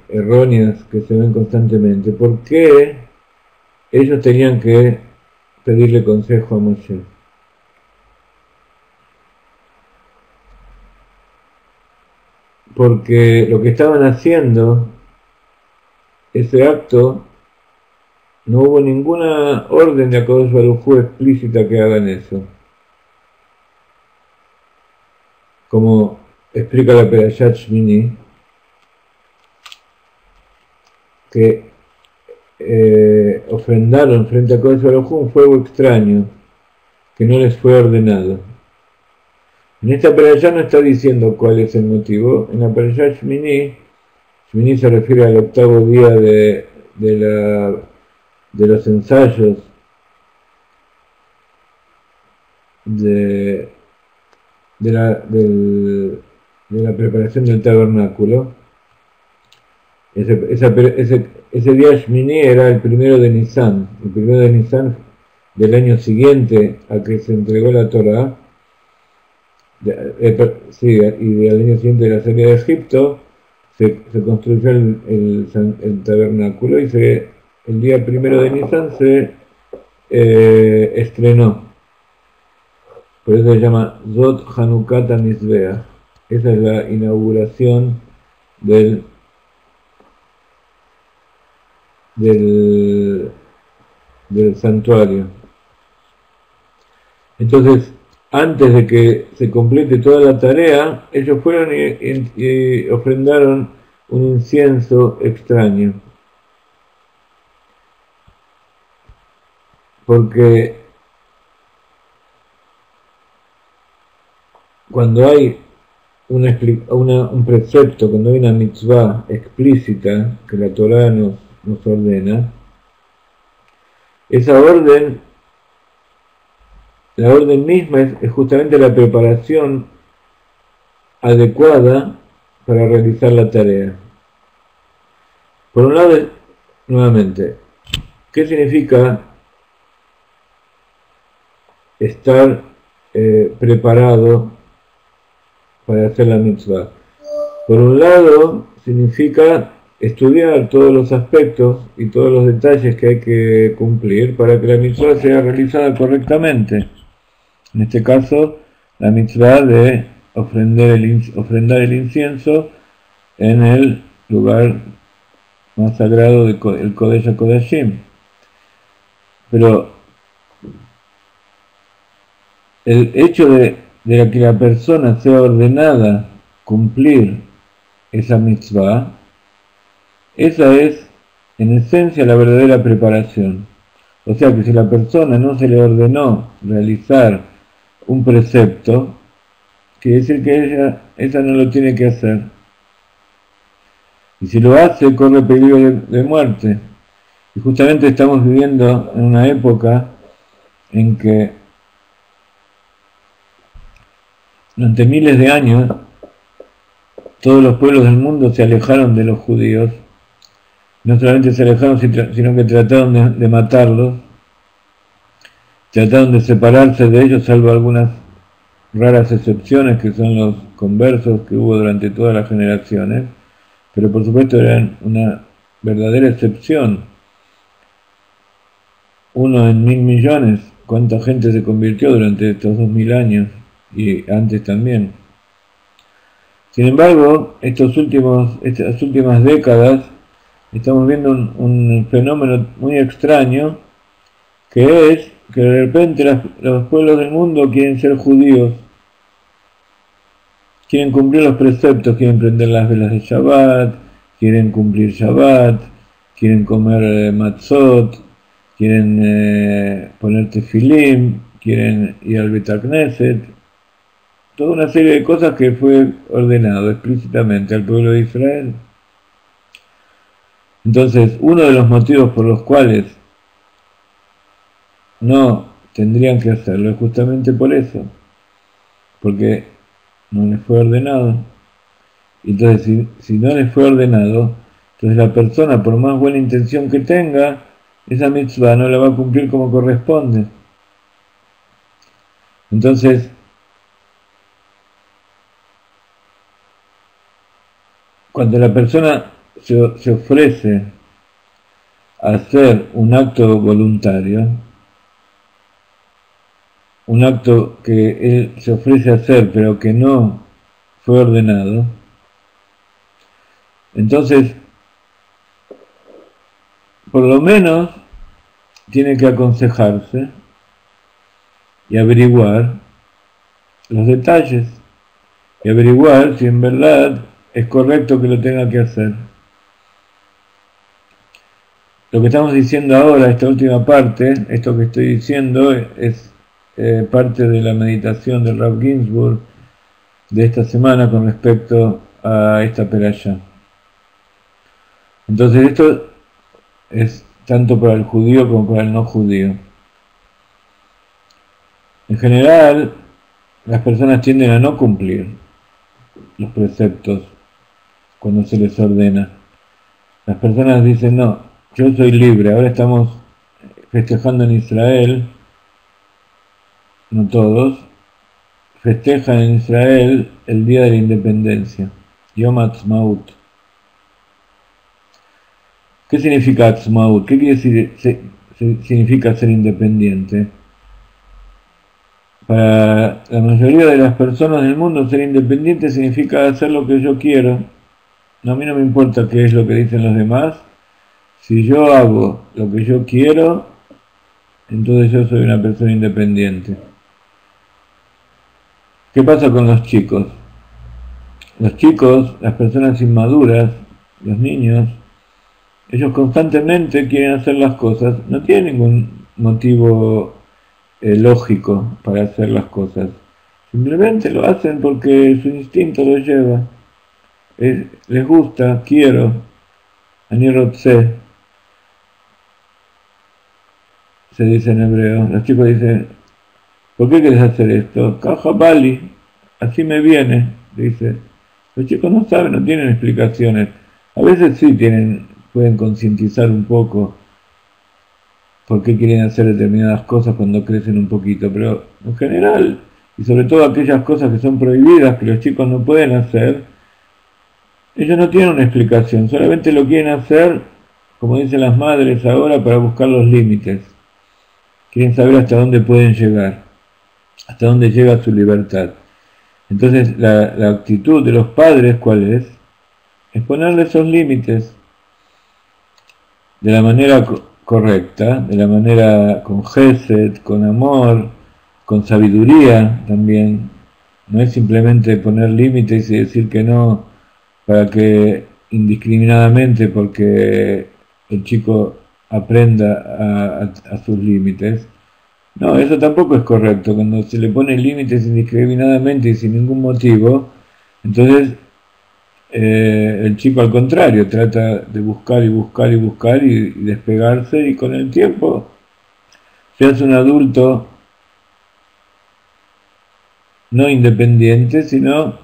erróneas que se ven constantemente. ¿Por qué ellos tenían que pedirle consejo a Moshe? Porque lo que estaban haciendo, ese acto, no hubo ninguna orden de Akadosh Baruj Hu explícita que hagan eso. Como explica la Perashat Shmini, que ofrendaron frente a Kodesh Baruj Hu un fuego extraño que no les fue ordenado. En esta perashá no está diciendo cuál es el motivo. En la perashá Shmini, Shmini se refiere al octavo día de los ensayos de la preparación del tabernáculo. Ese día Shmini era el primero de Nisan, del año siguiente a que se entregó la Torá, y del año siguiente de la salida de Egipto, se construyó el tabernáculo y el día primero de Nisan se estrenó. Por eso se llama Zot Hanukat HaMizbeach. Esa es la inauguración del santuario. Entonces, antes de que se complete toda la tarea, ellos fueron y ofrendaron un incienso extraño. Porque cuando hay un precepto, cuando hay una mitzvah explícita que la Torá nos ordena, esa orden, la orden misma es justamente la preparación adecuada para realizar la tarea. Por un lado, nuevamente, ¿qué significa estar preparado para hacer la mitzvah? Por un lado, significa estudiar todos los aspectos y todos los detalles que hay que cumplir para que la mitzvah sea realizada correctamente. En este caso, la mitzvah de ofrendar el incienso en el lugar más sagrado del Kodesh HaKodashim. Pero el hecho de que la persona sea ordenada cumplir esa mitzvah, esa es en esencia la verdadera preparación. O sea que si la persona no se le ordenó realizar un precepto, quiere decir que ella no lo tiene que hacer. Y si lo hace, corre peligro de muerte. Y justamente estamos viviendo en una época en que durante miles de años todos los pueblos del mundo se alejaron de los judíos. No solamente se alejaron, sino que trataron de matarlos, trataron de separarse de ellos, salvo algunas raras excepciones que son los conversos que hubo durante todas las generaciones, pero por supuesto eran una verdadera excepción. 1 en 1000 millones, cuánta gente se convirtió durante estos 2000 años y antes también. Sin embargo, estas últimas décadas estamos viendo un fenómeno muy extraño, que es que de repente los pueblos del mundo quieren ser judíos, quieren cumplir los preceptos, quieren prender las velas de Shabbat, quieren cumplir Shabbat, quieren comer matzot, quieren poner tefilim, quieren ir al Bet HaKnesset, toda una serie de cosas que fue ordenado explícitamente al pueblo de Israel. Entonces, uno de los motivos por los cuales no tendrían que hacerlo es justamente por eso, porque no les fue ordenado. Entonces, si no les fue ordenado, entonces la persona, por más buena intención que tenga, esa mitzvah no la va a cumplir como corresponde. Entonces, cuando la persona se ofrece a hacer un acto voluntario, un acto que él se ofrece a hacer pero que no fue ordenado, entonces por lo menos tiene que aconsejarse y averiguar los detalles y averiguar si en verdad es correcto que lo tenga que hacer. lo que estamos diciendo ahora, esta última parte, esto que estoy diciendo, es parte de la meditación del Rav Ginsburg de esta semana con respecto a esta perashá. Entonces esto es tanto para el judío como para el no judío. En general, las personas tienden a no cumplir los preceptos cuando se les ordena. Las personas dicen, no, yo soy libre, ahora estamos festejando en Israel, no todos, festejan en Israel el Día de la Independencia, Yom Ha'atzmaut. ¿Qué significa Ha'atzmaut? ¿Qué quiere decir, significa ser independiente? Para la mayoría de las personas del mundo, ser independiente significa hacer lo que yo quiero. No, a mí no me importa qué es lo que dicen los demás. Si yo hago lo que yo quiero, entonces yo soy una persona independiente. ¿Qué pasa con los chicos? Los chicos, las personas inmaduras, los niños, ellos constantemente quieren hacer las cosas, no tienen ningún motivo lógico para hacer las cosas. Simplemente lo hacen porque su instinto lo lleva. Les gusta, quiero, ani rotze, se dice en hebreo. Los chicos dicen, ¿por qué quieres hacer esto? Caja Bali, así me viene, dice. Los chicos no saben, no tienen explicaciones. A veces sí pueden concientizar un poco por qué quieren hacer determinadas cosas cuando crecen un poquito, pero en general, y sobre todo aquellas cosas que son prohibidas, que los chicos no pueden hacer, ellos no tienen una explicación, solamente lo quieren hacer, como dicen las madres ahora, para buscar los límites. Quieren saber hasta dónde pueden llegar, hasta dónde llega su libertad. Entonces la actitud de los padres, ¿cuál es? Es ponerle esos límites de la manera correcta, de la manera con gesed, con amor, con sabiduría también. No es simplemente poner límites y decir que no para que indiscriminadamente, porque el chico aprenda a sus límites. No, eso tampoco es correcto. Cuando se le pone límites indiscriminadamente y sin ningún motivo, entonces el chico al contrario trata de buscar y buscar y buscar y despegarse, y con el tiempo se hace un adulto no independiente, sino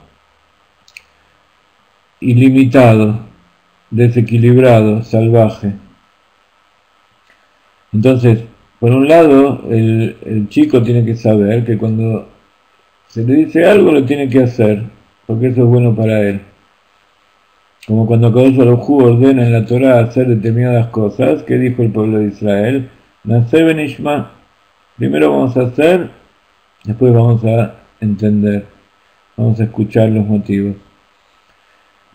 ilimitado, desequilibrado, salvaje. Entonces, por un lado, el chico tiene que saber que cuando se le dice algo lo tiene que hacer, porque eso es bueno para él. Como cuando Kadosh Baruj Hu ordena en la Torah hacer determinadas cosas, ¿qué dijo el pueblo de Israel? Nacer benishma. Primero vamos a hacer, después vamos a entender, vamos a escuchar los motivos.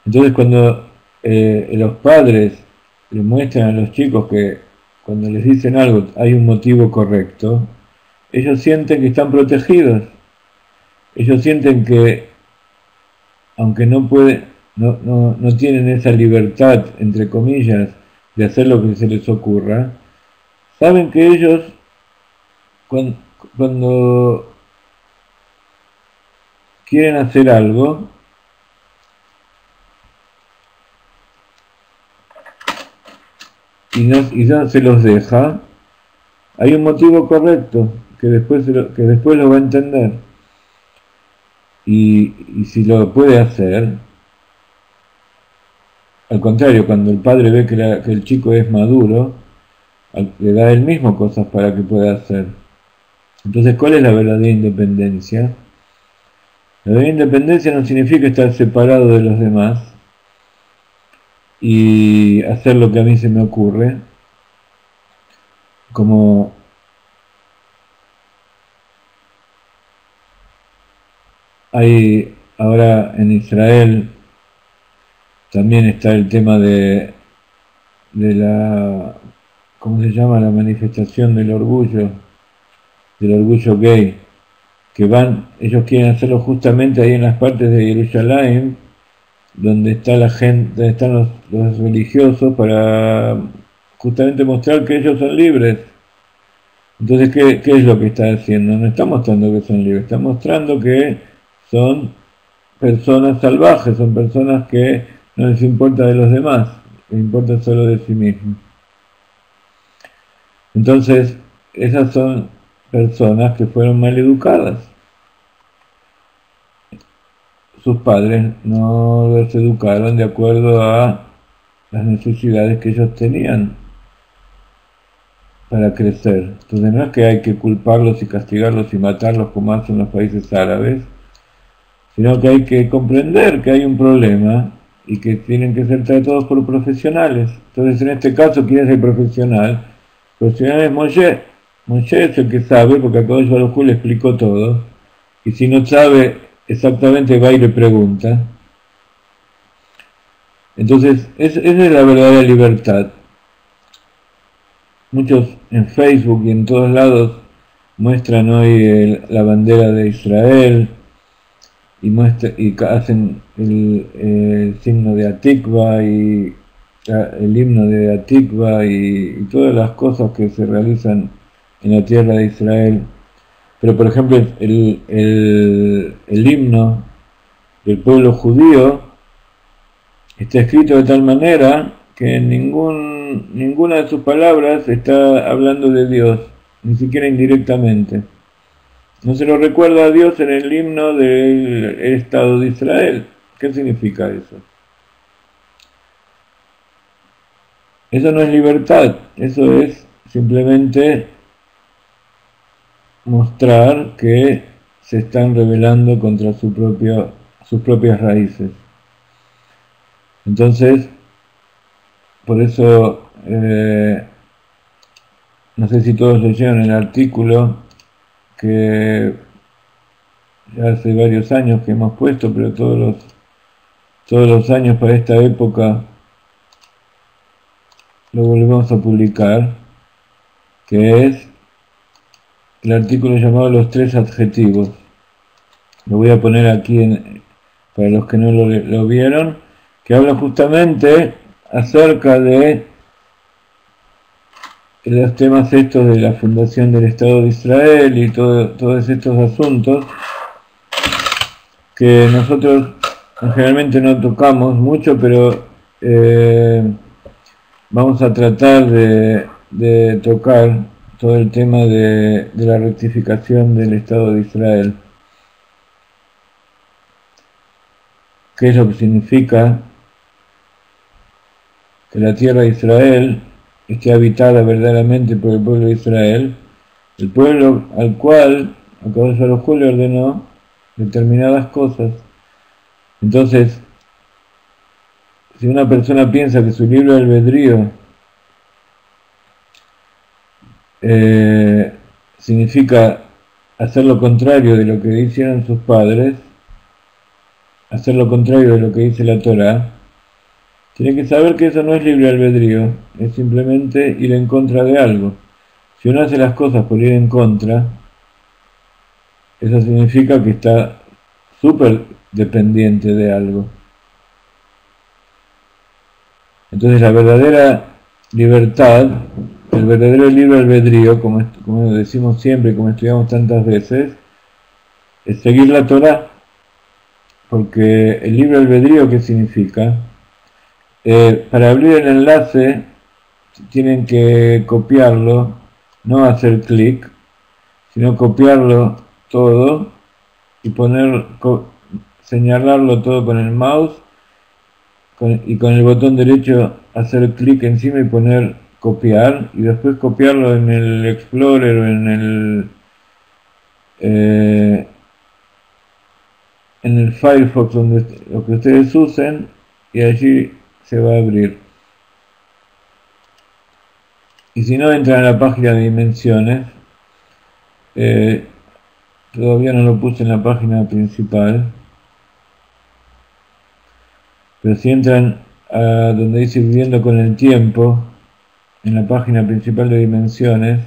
Entonces cuando los padres le muestran a los chicos que cuando les dicen algo hay un motivo correcto, ellos sienten que están protegidos. Ellos sienten que, aunque no tienen esa libertad, entre comillas, de hacer lo que se les ocurra, saben que ellos, cuando quieren hacer algo, y no se los deja, hay un motivo correcto que después lo va a entender. Y si lo puede hacer, al contrario, cuando el padre ve que el chico es maduro, le da él mismo cosas para que pueda hacer. Entonces, ¿cuál es la verdadera independencia? La verdadera independencia no significa estar separado de los demás y hacer lo que a mí se me ocurre, como hay ahora en Israel. También está el tema de la, ¿cómo se llama? La manifestación del orgullo gay, que ellos quieren hacerlo justamente ahí en las partes de Jerusalén, donde está la gente, donde están los religiosos, para justamente mostrar que ellos son libres. Entonces, ¿qué es lo que está haciendo? No está mostrando que son libres, está mostrando que son personas salvajes, son personas que no les importa de los demás, les importa solo de sí mismos. Entonces, esas son personas que fueron mal educadas. Sus padres no los educaron de acuerdo a las necesidades que ellos tenían para crecer. Entonces no es que hay que culparlos y castigarlos y matarlos como hacen los países árabes, sino que hay que comprender que hay un problema y que tienen que ser tratados por profesionales. Entonces en este caso, ¿quién es el profesional? El profesional es Moshe. Moshe es el que sabe, porque a Kadosh Baruj Hu le explicó todo, y si no sabe exactamente va y le pregunta. Entonces, esa es la verdadera libertad. Muchos en Facebook y en todos lados muestran hoy la bandera de Israel y hacen el signo de Atikva y el himno de Atikva y todas las cosas que se realizan en la tierra de Israel. Pero por ejemplo el himno del pueblo judío está escrito de tal manera que ninguna de sus palabras está hablando de Dios, ni siquiera indirectamente. No se lo recuerda a Dios en el himno del Estado de Israel. ¿Qué significa eso? Eso no es libertad, eso es simplemente mostrar que se están rebelando contra sus propias raíces. Entonces, por eso, no sé si todos leyeron el artículo que ya hace varios años que hemos puesto, pero todos los años para esta época lo volvemos a publicar, que es el artículo llamado Los tres adjetivos. Lo voy a poner aquí para los que no lo vieron, que habla justamente acerca de los temas estos de la fundación del Estado de Israel y todos estos asuntos que nosotros generalmente no tocamos mucho, pero vamos a tratar de tocar todo el tema de la rectificación del Estado de Israel. ¿Qué es lo que significa que la tierra de Israel esté habitada verdaderamente por el pueblo de Israel, el pueblo al cual Akadosh Baruj Hu le ordenó determinadas cosas? Entonces, si una persona piensa que su libre albedrío significa hacer lo contrario de lo que hicieron sus padres, hacer lo contrario de lo que dice la Torá, tiene que saber que eso no es libre albedrío, es simplemente ir en contra de algo. Si uno hace las cosas por ir en contra, eso significa que está súper dependiente de algo. Entonces la verdadera libertad, el verdadero libre albedrío, como decimos siempre, como estudiamos tantas veces, es seguir la Torá. Porque el libre albedrío, ¿qué significa? Para abrir el enlace tienen que copiarlo, no hacer clic, sino copiarlo todo y señalarlo todo con el mouse y con el botón derecho hacer clic encima y poner copiar, y después copiarlo en el Explorer o en el Firefox, lo que ustedes usen, y allí se va a abrir. Y si no, entran a la página de dimensiones. Todavía no lo puse en la página principal, pero si entran a donde dice viviendo con el tiempo, en la página principal de dimensiones,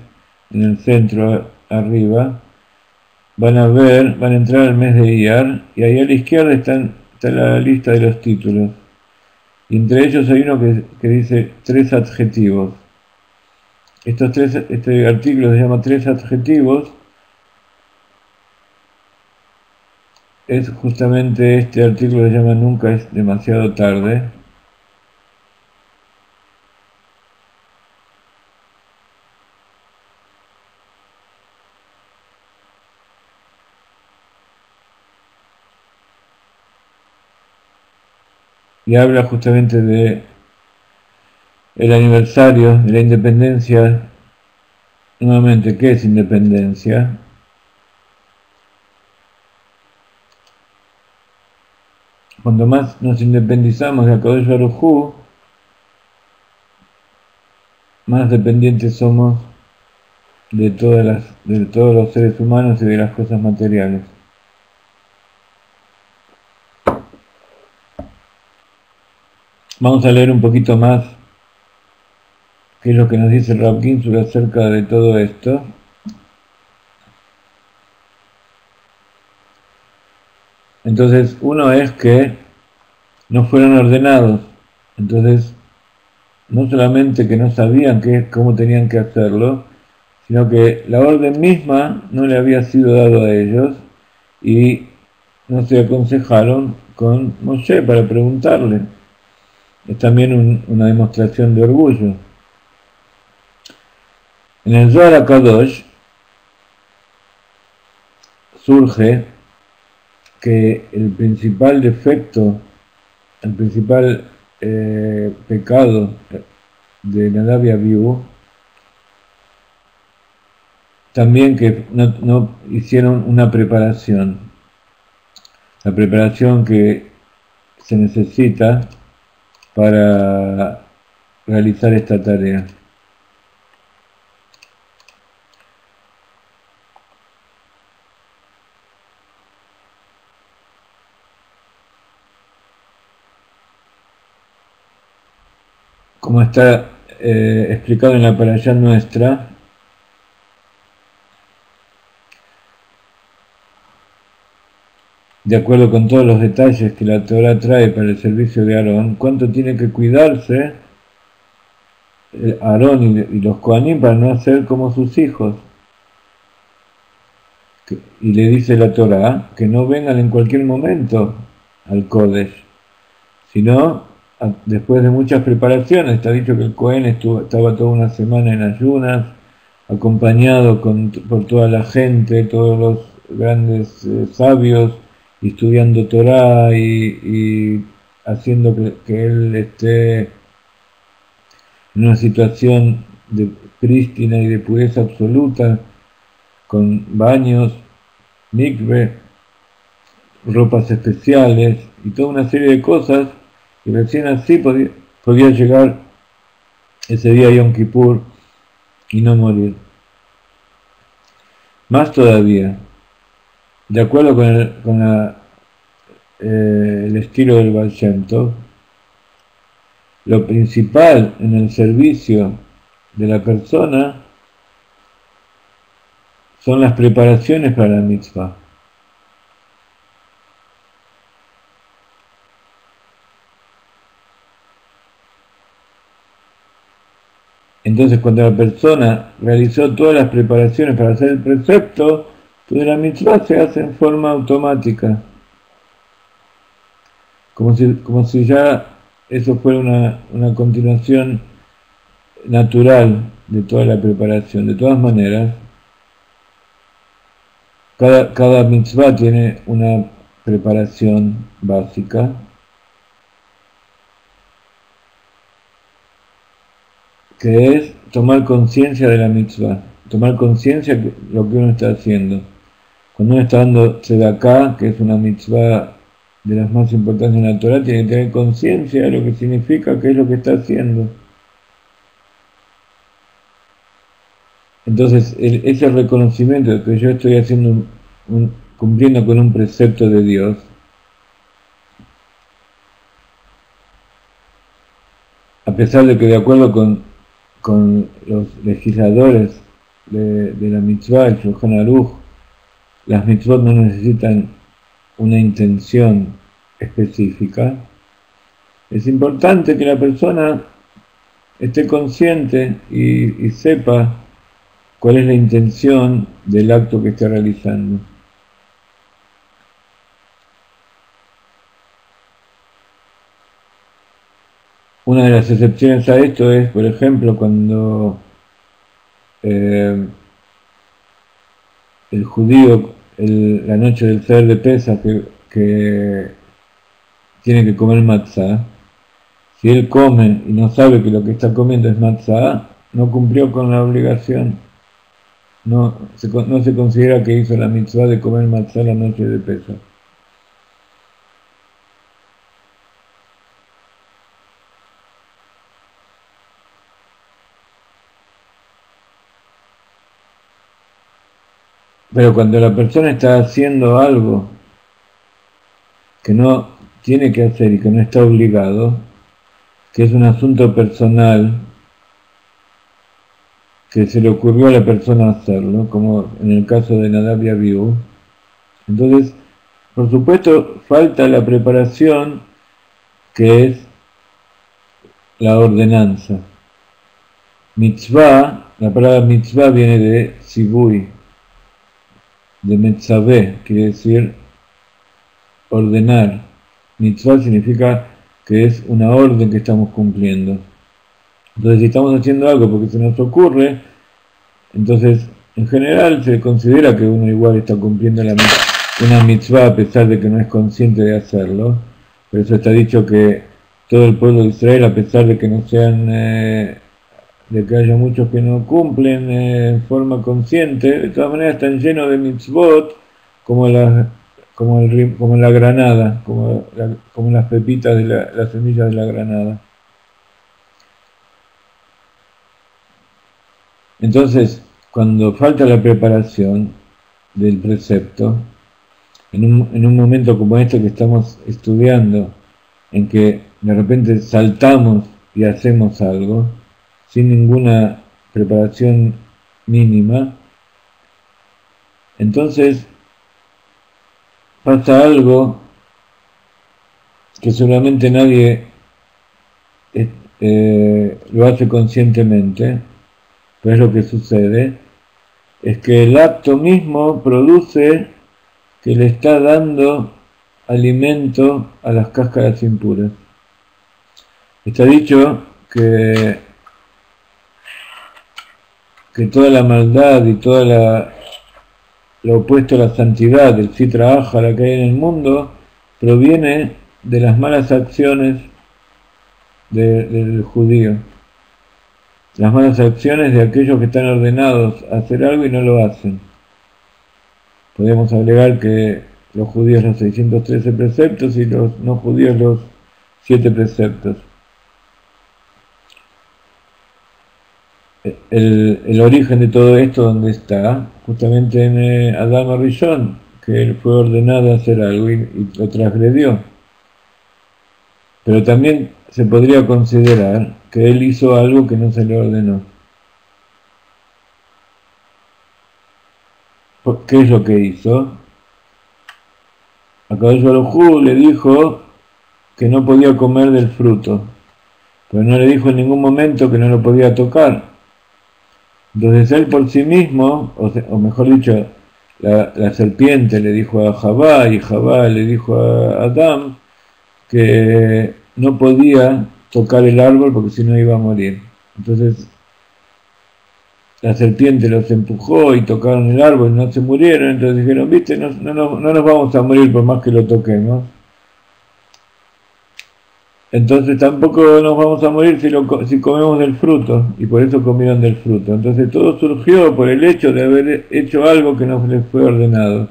en el centro arriba, van a entrar al mes de Iyar, y ahí a la izquierda está la lista de los títulos, y entre ellos hay uno que dice tres adjetivos. Este artículo se llama Tres Adjetivos. Es justamente este artículo que se llama Nunca es demasiado tarde. Y habla justamente de el aniversario de la independencia. Nuevamente, ¿qué es independencia? Cuando más nos independizamos de Akadosh Baruj Hu, más dependientes somos de todos los seres humanos y de las cosas materiales. Vamos a leer un poquito más qué es lo que nos dice el Rav Ginsburg acerca de todo esto. Entonces, uno es que no fueron ordenados. Entonces, no solamente que no sabían cómo tenían que hacerlo, sino que la orden misma no le había sido dado a ellos y no se aconsejaron con Moshe para preguntarle. Es también una demostración de orgullo. En el Zohar HaKadosh surge que el principal defecto, el principal pecado de Nadav y Abihu, también que no hicieron una preparación, la preparación que se necesita para realizar esta tarea. Como está explicado en la parashá nuestra, de acuerdo con todos los detalles que la Torah trae para el servicio de Aarón, cuánto tiene que cuidarse Aarón y los Kohanim para no hacer como sus hijos. Y le dice la Torah que no vengan en cualquier momento al Kodesh, sino después de muchas preparaciones. Está dicho que el Kohen estaba toda una semana en ayunas, acompañado por toda la gente, todos los grandes sabios, estudiando Torah y haciendo que él esté en una situación de prístina y de pureza absoluta, con baños, mikve, ropas especiales y toda una serie de cosas, y recién así podía llegar ese día Yom Kippur y no morir. Más todavía, de acuerdo con el estilo del Baal Shem Tov, lo principal en el servicio de la persona son las preparaciones para la mitzvah. Entonces, cuando la persona realizó todas las preparaciones para hacer el precepto, entonces la mitzvah se hace en forma automática, como si ya eso fuera una continuación natural de toda la preparación. De todas maneras, cada mitzvah tiene una preparación básica, que es tomar conciencia de la mitzvah, tomar conciencia de lo que uno está haciendo. Cuando uno está dando tzedakah, que es una mitzvah de las más importantes en la Torah, tiene que tener conciencia de lo que significa, qué es lo que está haciendo. Entonces, ese reconocimiento de que yo estoy haciendo cumpliendo con un precepto de Dios, a pesar de que de acuerdo con los legisladores de la mitzvah, el Shulchan Aruch, las mitzvot no necesitan una intención específica. Es importante que la persona esté consciente y sepa cuál es la intención del acto que está realizando. Una de las excepciones a esto es, por ejemplo, cuando el judío, la noche del Seder de Pesach, que tiene que comer matzah, si él come y no sabe que lo que está comiendo es matzah, no cumplió con la obligación. No se considera que hizo la mitzvah de comer matzah la noche de Pesach. Pero cuando la persona está haciendo algo que no tiene que hacer y que no está obligado, que es un asunto personal, que se le ocurrió a la persona hacerlo, como en el caso de Nadab y Abiú, entonces, por supuesto, falta la preparación, que es la ordenanza. Mitzvah, la palabra mitzvah viene de sibui, de metzaveh, quiere decir ordenar. Mitzvah significa que es una orden que estamos cumpliendo. Entonces, si estamos haciendo algo porque se nos ocurre, entonces, en general se considera que uno igual está cumpliendo una mitzvah a pesar de que no es consciente de hacerlo. Por eso está dicho que todo el pueblo de Israel, a pesar de que no sean, de que haya muchos que no cumplen en forma consciente, de todas maneras están llenos de mitzvot, como como la granada, como las pepitas de las semillas de la granada. Entonces, cuando falta la preparación del precepto, en un momento como este que estamos estudiando, en que de repente saltamos y hacemos algo, sin ninguna preparación mínima, entonces pasa algo que seguramente nadie lo hace conscientemente, pero es lo que sucede, es que el acto mismo produce que le está dando alimento a las cáscaras impuras. Está dicho que toda la maldad y toda lo opuesto a la santidad, el sitra achra que hay en el mundo, proviene de las malas acciones del judío. Las malas acciones de aquellos que están ordenados a hacer algo y no lo hacen. Podemos agregar que los judíos los 613 preceptos y los no judíos los 7 preceptos. El origen de todo esto, ¿dónde está? Justamente en Adán Rishon, que él fue ordenado a hacer algo y lo transgredió. Pero también se podría considerar que él hizo algo que no se le ordenó. ¿Qué es lo que hizo? Akadosh Baruj Hu le dijo que no podía comer del fruto, pero no le dijo en ningún momento que no lo podía tocar. Entonces él por sí mismo, o mejor dicho, la serpiente le dijo a Javá y Javá le dijo a Adán que no podía tocar el árbol porque si no iba a morir. Entonces la serpiente los empujó y tocaron el árbol y no se murieron, entonces dijeron, viste, no nos vamos a morir por más que lo toquemos. Entonces tampoco nos vamos a morir si comemos del fruto, y por eso comieron del fruto. Entonces todo surgió por el hecho de haber hecho algo que no les fue ordenado,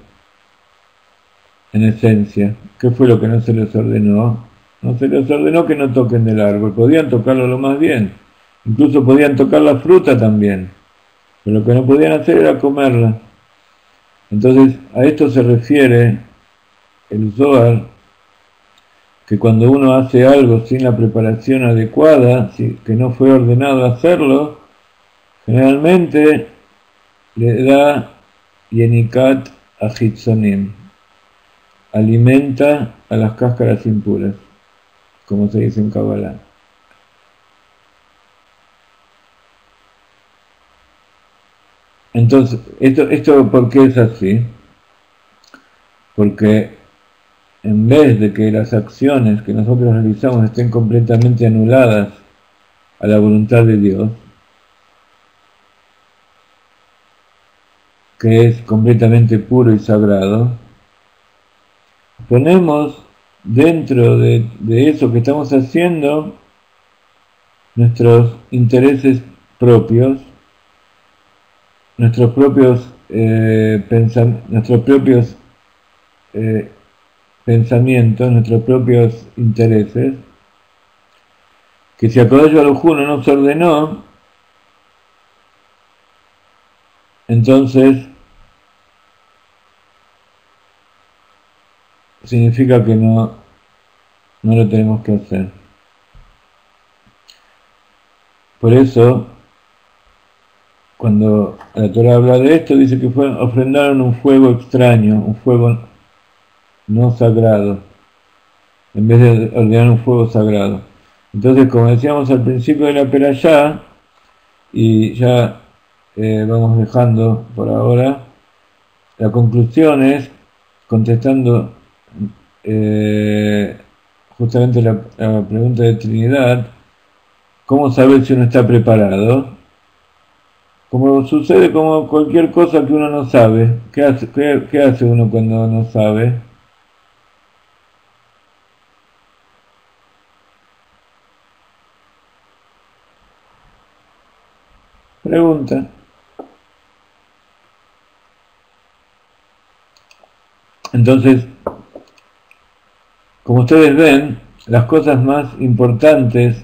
en esencia. ¿Qué fue lo que no se les ordenó? No se les ordenó que no toquen del árbol, podían tocarlo lo más bien, incluso podían tocar la fruta también, pero lo que no podían hacer era comerla. Entonces a esto se refiere el Zohar, que cuando uno hace algo sin la preparación adecuada, que no fue ordenado hacerlo, generalmente le da yenikat achitzonim, alimenta a las cáscaras impuras, como se dice en Kabbalah. Entonces, esto ¿por qué es así? Porque en vez de que las acciones que nosotros realizamos estén completamente anuladas a la voluntad de Dios, que es completamente puro y sagrado, ponemos dentro de eso que estamos haciendo nuestros intereses propios, nuestros propios pensamientos, nuestros propios intereses, que si Akadosh Baruj Hu no nos ordenó, entonces significa que no lo tenemos que hacer. Por eso, cuando la Torah habla de esto, dice que ofrendaron un fuego extraño, un fuego no sagrado, en vez de ordenar un fuego sagrado. Entonces, como decíamos al principio de la perashá, y ya vamos dejando por ahora, la conclusión es, contestando justamente la pregunta de Trinidad, ¿cómo saber si uno está preparado? Como sucede como cualquier cosa que uno no sabe. ¿Qué hace uno cuando no sabe? Pregunta. Entonces, como ustedes ven, las cosas más importantes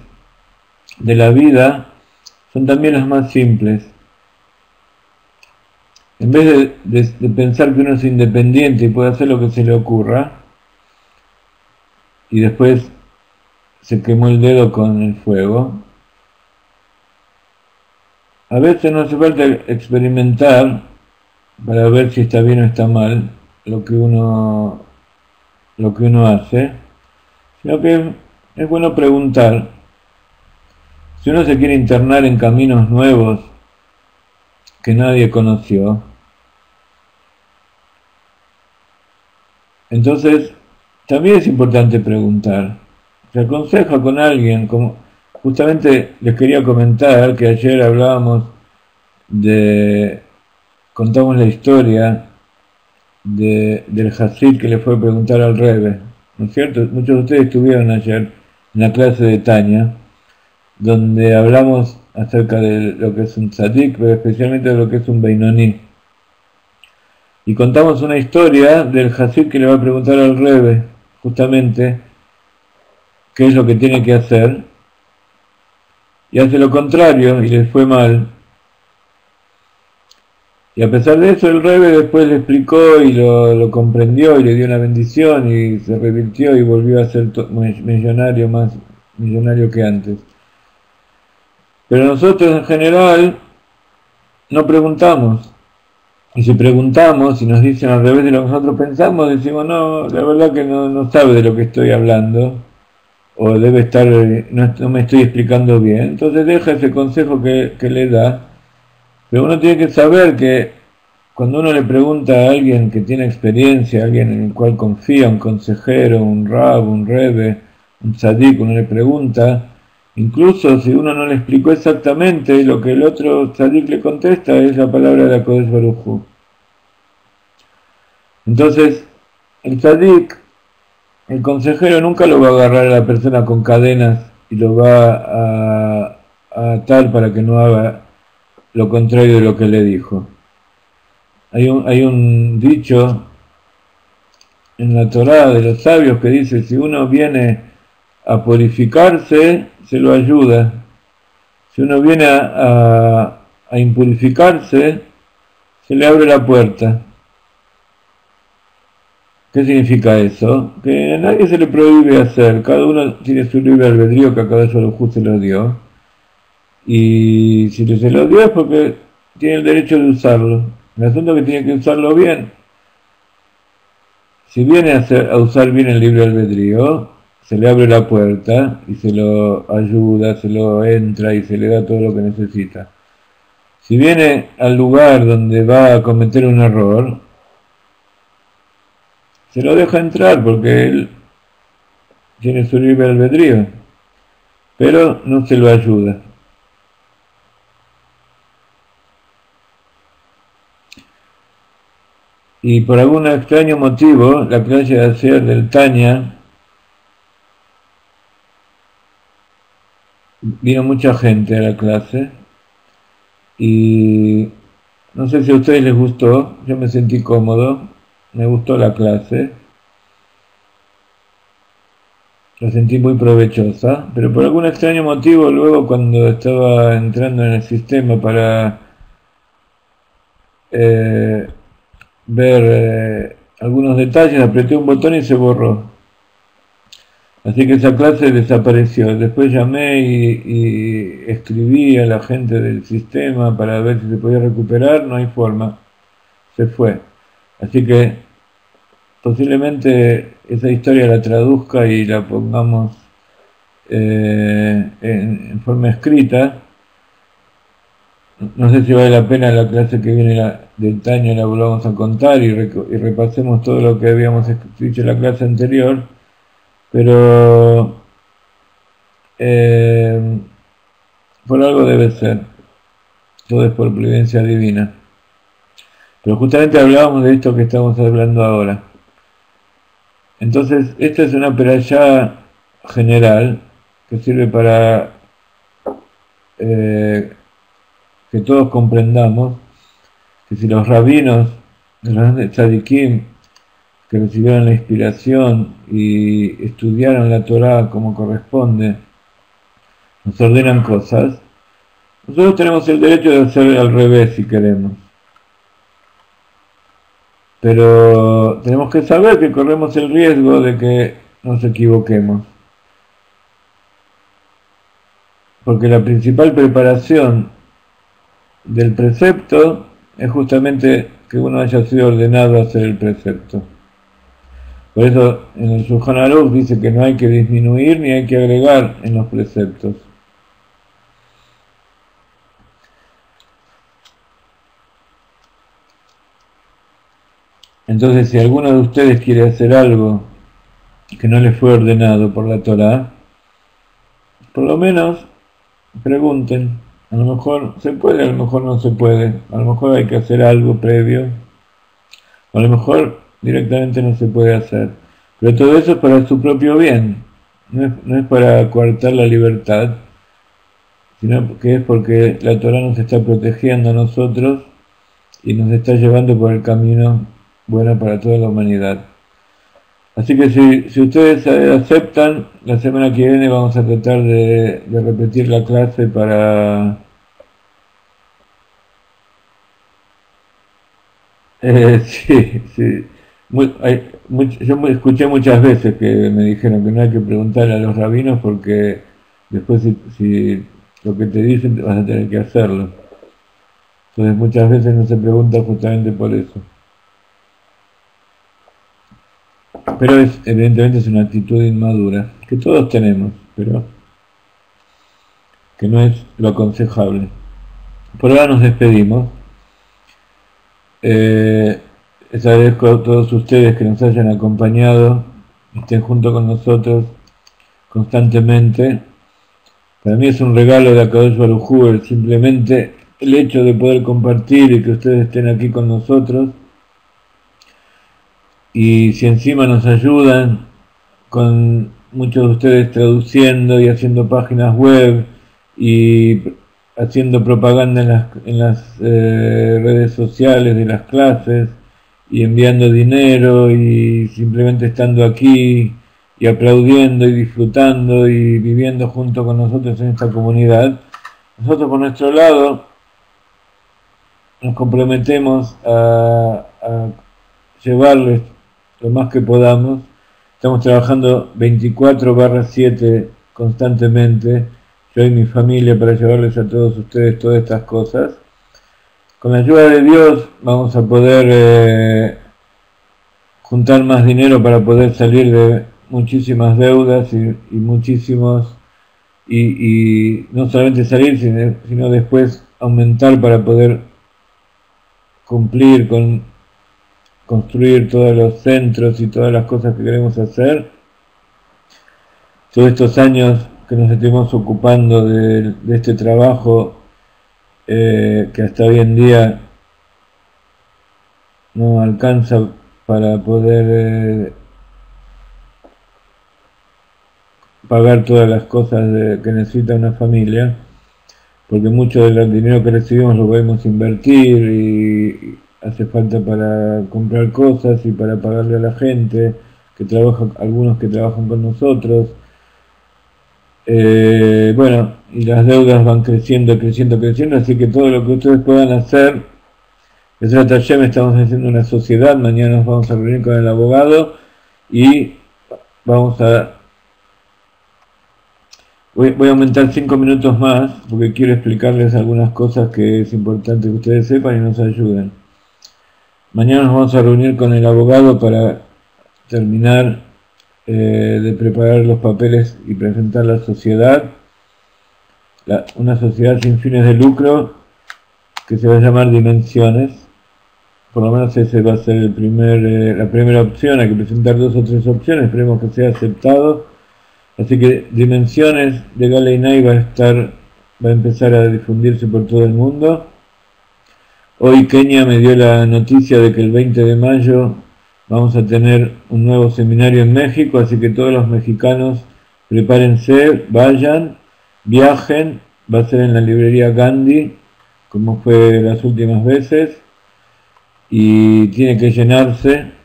de la vida son también las más simples. En vez de pensar que uno es independiente y puede hacer lo que se le ocurra, y después se quemó el dedo con el fuego, a veces no hace falta experimentar para ver si está bien o está mal lo que uno hace, sino que es bueno preguntar. Si uno se quiere internar en caminos nuevos que nadie conoció, entonces también es importante preguntar. Se aconseja con alguien, como justamente les quería comentar que ayer contamos la historia del Hasid que le fue a preguntar al Rebbe, ¿no es cierto? Muchos de ustedes estuvieron ayer en la clase de Tania, donde hablamos acerca de lo que es un tzadik, pero especialmente de lo que es un beinoní. Y contamos una historia del Hasid que le va a preguntar al Rebbe, justamente, qué es lo que tiene que hacer, y hace lo contrario, y le fue mal. Y a pesar de eso, el Rebbe después le explicó y lo comprendió y le dio una bendición y se revirtió y volvió a ser millonario, más millonario que antes. Pero nosotros en general no preguntamos. Y si preguntamos y nos dicen al revés de lo que nosotros pensamos, decimos, no, la verdad que no sabe de lo que estoy hablando, o debe estar, no me estoy explicando bien. Entonces deja ese consejo que le da. Pero uno tiene que saber que cuando uno le pregunta a alguien que tiene experiencia, a alguien en el cual confía, un consejero, un rab, un rebe, un tzadik, uno le pregunta, incluso si uno no le explicó exactamente, lo que el otro tzadik le contesta es la palabra de HaKadosh Baruj Hu. Entonces, el tzadik, el consejero nunca lo va a agarrar a la persona con cadenas y lo va a atar para que no haga lo contrario de lo que le dijo. Hay un dicho en la Torá de los sabios que dice, si uno viene a purificarse, se lo ayuda. Si uno viene a impurificarse, se le abre la puerta. ¿Qué significa eso? Que a nadie se le prohíbe hacer, cada uno tiene su libre albedrío que a cada uno se lo dio. Y si se lo dio es porque tiene el derecho de usarlo. El asunto es que tiene que usarlo bien. Si viene a usar bien el libre albedrío, se le abre la puerta y se lo ayuda, se lo entra y se le da todo lo que necesita. Si viene al lugar donde va a cometer un error, se lo deja entrar porque él tiene su libre albedrío, pero no se lo ayuda. Y por algún extraño motivo, la clase de ayer del Tanya, vino mucha gente a la clase y no sé si a ustedes les gustó, yo me sentí cómodo, me gustó la clase, la sentí muy provechosa, pero por algún extraño motivo luego cuando estaba entrando en el sistema para ver algunos detalles, apreté un botón y se borró. Así que esa clase desapareció. Después llamé y escribí a la gente del sistema para ver si se podía recuperar, no hay forma, se fue. Así que posiblemente esa historia la traduzca y la pongamos en forma escrita. No sé si vale la pena la clase que viene del Taño la volvamos a contar y repasemos todo lo que habíamos dicho en la clase anterior, pero por algo debe ser, todo es por providencia divina. Pero justamente hablábamos de esto que estamos hablando ahora. Entonces, esta es una perashá general que sirve para que todos comprendamos que si los rabinos de los tzadikim que recibieron la inspiración y estudiaron la Torá como corresponde, nos ordenan cosas, nosotros tenemos el derecho de hacer al revés si queremos. Pero tenemos que saber que corremos el riesgo de que nos equivoquemos. Porque la principal preparación del precepto es justamente que uno haya sido ordenado a hacer el precepto. Por eso en el Shulchan Aruch dice que no hay que disminuir ni hay que agregar en los preceptos. Entonces, si alguno de ustedes quiere hacer algo que no le fue ordenado por la Torá, por lo menos pregunten. A lo mejor se puede, a lo mejor no se puede. A lo mejor hay que hacer algo previo. A lo mejor directamente no se puede hacer. Pero todo eso es para su propio bien. No es para coartar la libertad, sino que es porque la Torá nos está protegiendo a nosotros y nos está llevando por el camino bueno para toda la humanidad. Así que si ustedes aceptan, la semana que viene vamos a tratar de repetir la clase para... sí, sí. Yo escuché muchas veces que me dijeron que no hay que preguntarle a los rabinos porque después si lo que te dicen vas a tener que hacerlo. Entonces muchas veces no se pregunta justamente por eso. Pero evidentemente es una actitud inmadura, que todos tenemos, pero que no es lo aconsejable. Por ahora nos despedimos. Les agradezco a todos ustedes que nos hayan acompañado, estén junto con nosotros constantemente. Para mí es un regalo de Akadosh Baruj Hu, simplemente el hecho de poder compartir y que ustedes estén aquí con nosotros. Y si encima nos ayudan con muchos de ustedes traduciendo y haciendo páginas web y haciendo propaganda en las redes sociales de las clases y enviando dinero y simplemente estando aquí y aplaudiendo y disfrutando y viviendo junto con nosotros en esta comunidad, nosotros por nuestro lado nos comprometemos a llevarles lo más que podamos. Estamos trabajando 24/7 constantemente, yo y mi familia, para llevarles a todos ustedes todas estas cosas. Con la ayuda de Dios vamos a poder juntar más dinero para poder salir de muchísimas deudas y muchísimos, y no solamente salir, sino después aumentar para poder cumplir con construir todos los centros y todas las cosas que queremos hacer. Todos estos años que nos estuvimos ocupando de este trabajo, que hasta hoy en día no alcanza para poder pagar todas las cosas que necesita una familia, porque mucho del dinero que recibimos lo podemos invertir y hace falta para comprar cosas y para pagarle a la gente que trabaja, algunos que trabajan con nosotros. Bueno, y las deudas van creciendo, creciendo, creciendo, así que todo lo que ustedes puedan hacer. Besrat Hashem, estamos haciendo una sociedad, mañana nos vamos a reunir con el abogado y vamos a... Voy a aumentar 5 minutos más porque quiero explicarles algunas cosas que es importante que ustedes sepan y nos ayuden. Mañana nos vamos a reunir con el abogado para terminar de preparar los papeles y presentar la sociedad, una sociedad sin fines de lucro que se va a llamar Dimensiones. Por lo menos ese va a ser la primera opción. Hay que presentar 2 o 3 opciones, esperemos que sea aceptado. Así que Dimensiones de Galei Nay va a empezar a difundirse por todo el mundo. Hoy Kenia me dio la noticia de que el 20 de mayo vamos a tener un nuevo seminario en México, así que todos los mexicanos prepárense, vayan, viajen. Va a ser en la librería Gandhi, como fue las últimas veces, y tiene que llenarse.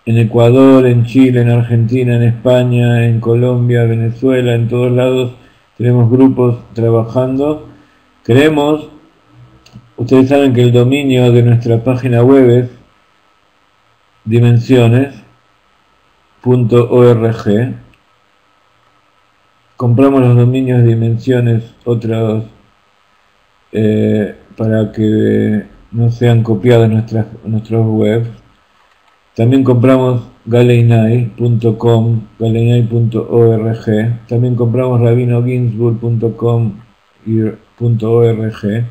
En Ecuador, en Chile, en Argentina, en España, en Colombia, Venezuela, en todos lados tenemos grupos trabajando. Ustedes saben que el dominio de nuestra página web es dimensiones.org. Compramos los dominios de Dimensiones, otros para que no sean copiados nuestros webs. También compramos galeinai.com, galeinai.org. También compramos rabinoginsburg.com y .org.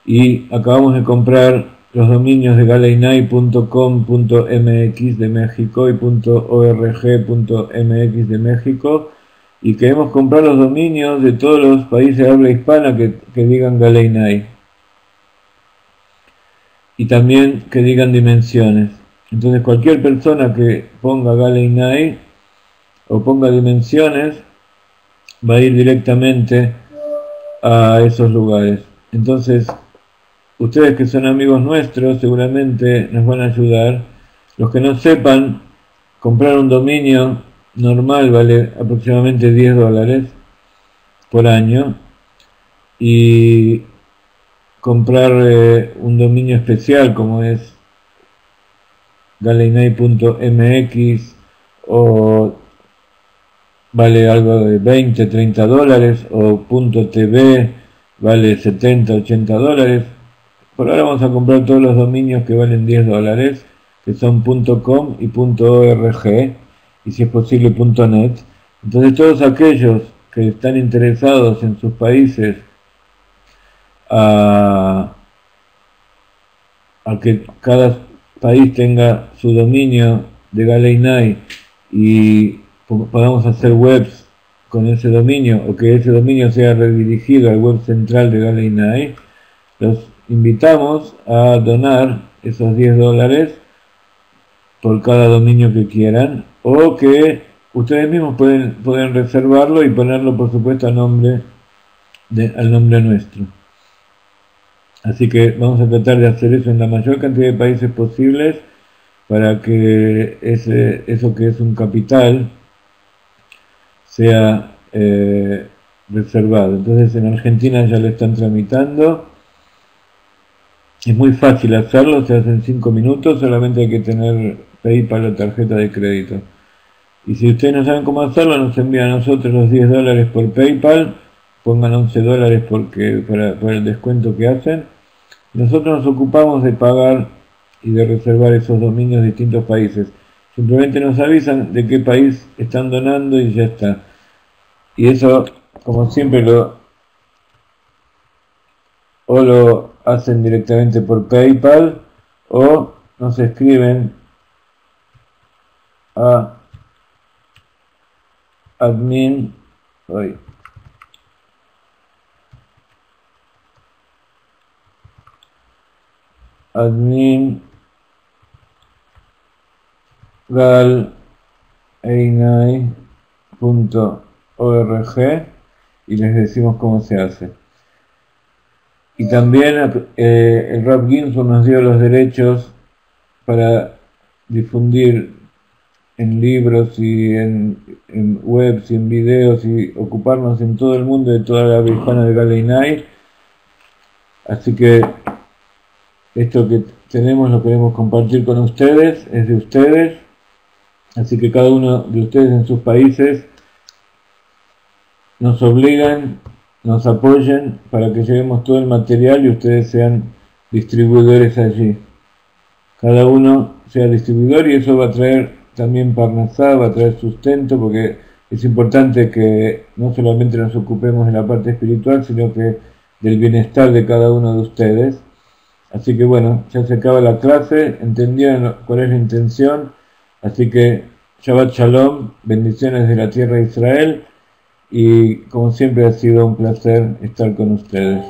Y acabamos de comprar los dominios de galeinai.com.mx de México y .org.mx de México. Y queremos comprar los dominios de todos los países de habla hispana que digan Galeinai. Y también que digan Dimensiones. Entonces cualquier persona que ponga Galeinai o ponga Dimensiones va a ir directamente a esos lugares. Entonces, ustedes que son amigos nuestros seguramente nos van a ayudar. Los que no sepan, comprar un dominio normal vale aproximadamente $10 por año, y comprar un dominio especial como es galeinai.mx o vale algo de $20-30, o .tv vale $70-80. Por ahora vamos a comprar todos los dominios que valen $10, que son .com y .org, y si es posible .net. Entonces todos aquellos que están interesados en sus países a que cada país tenga su dominio de Galeinai y podamos hacer webs con ese dominio, o que ese dominio sea redirigido al web central de Galeinai, los invitamos a donar esos $10 por cada dominio que quieran, o que ustedes mismos pueden reservarlo y ponerlo, por supuesto, al nombre nuestro. Así que vamos a tratar de hacer eso en la mayor cantidad de países posibles para que eso que es un capital sea reservado. Entonces en Argentina ya lo están tramitando. Es muy fácil hacerlo, se hace en 5 minutos, solamente hay que tener PayPal o tarjeta de crédito. Y si ustedes no saben cómo hacerlo, nos envían a nosotros los $10 por PayPal, pongan $11 por el descuento que hacen. Nosotros nos ocupamos de pagar y de reservar esos dominios de distintos países. Simplemente nos avisan de qué país están donando y ya está. Y eso, como siempre, o lo hacen directamente por PayPal o nos escriben a admin hoy admin galeinai.org y les decimos cómo se hace. Y también el Rav Ginsburg nos dio los derechos para difundir en libros y en webs y en videos y ocuparnos en todo el mundo de toda la habla hispana de Galeinai. Así que esto que tenemos lo queremos compartir con ustedes, es de ustedes. Así que cada uno de ustedes en sus países nos obligan, nos apoyen para que llevemos todo el material y ustedes sean distribuidores allí. Cada uno sea distribuidor y eso va a traer también parnasá, va a traer sustento, porque es importante que no solamente nos ocupemos de la parte espiritual, sino que del bienestar de cada uno de ustedes. Así que bueno, ya se acaba la clase, entendieron cuál es la intención, así que Shabbat Shalom, bendiciones de la tierra de Israel, y como siempre ha sido un placer estar con ustedes.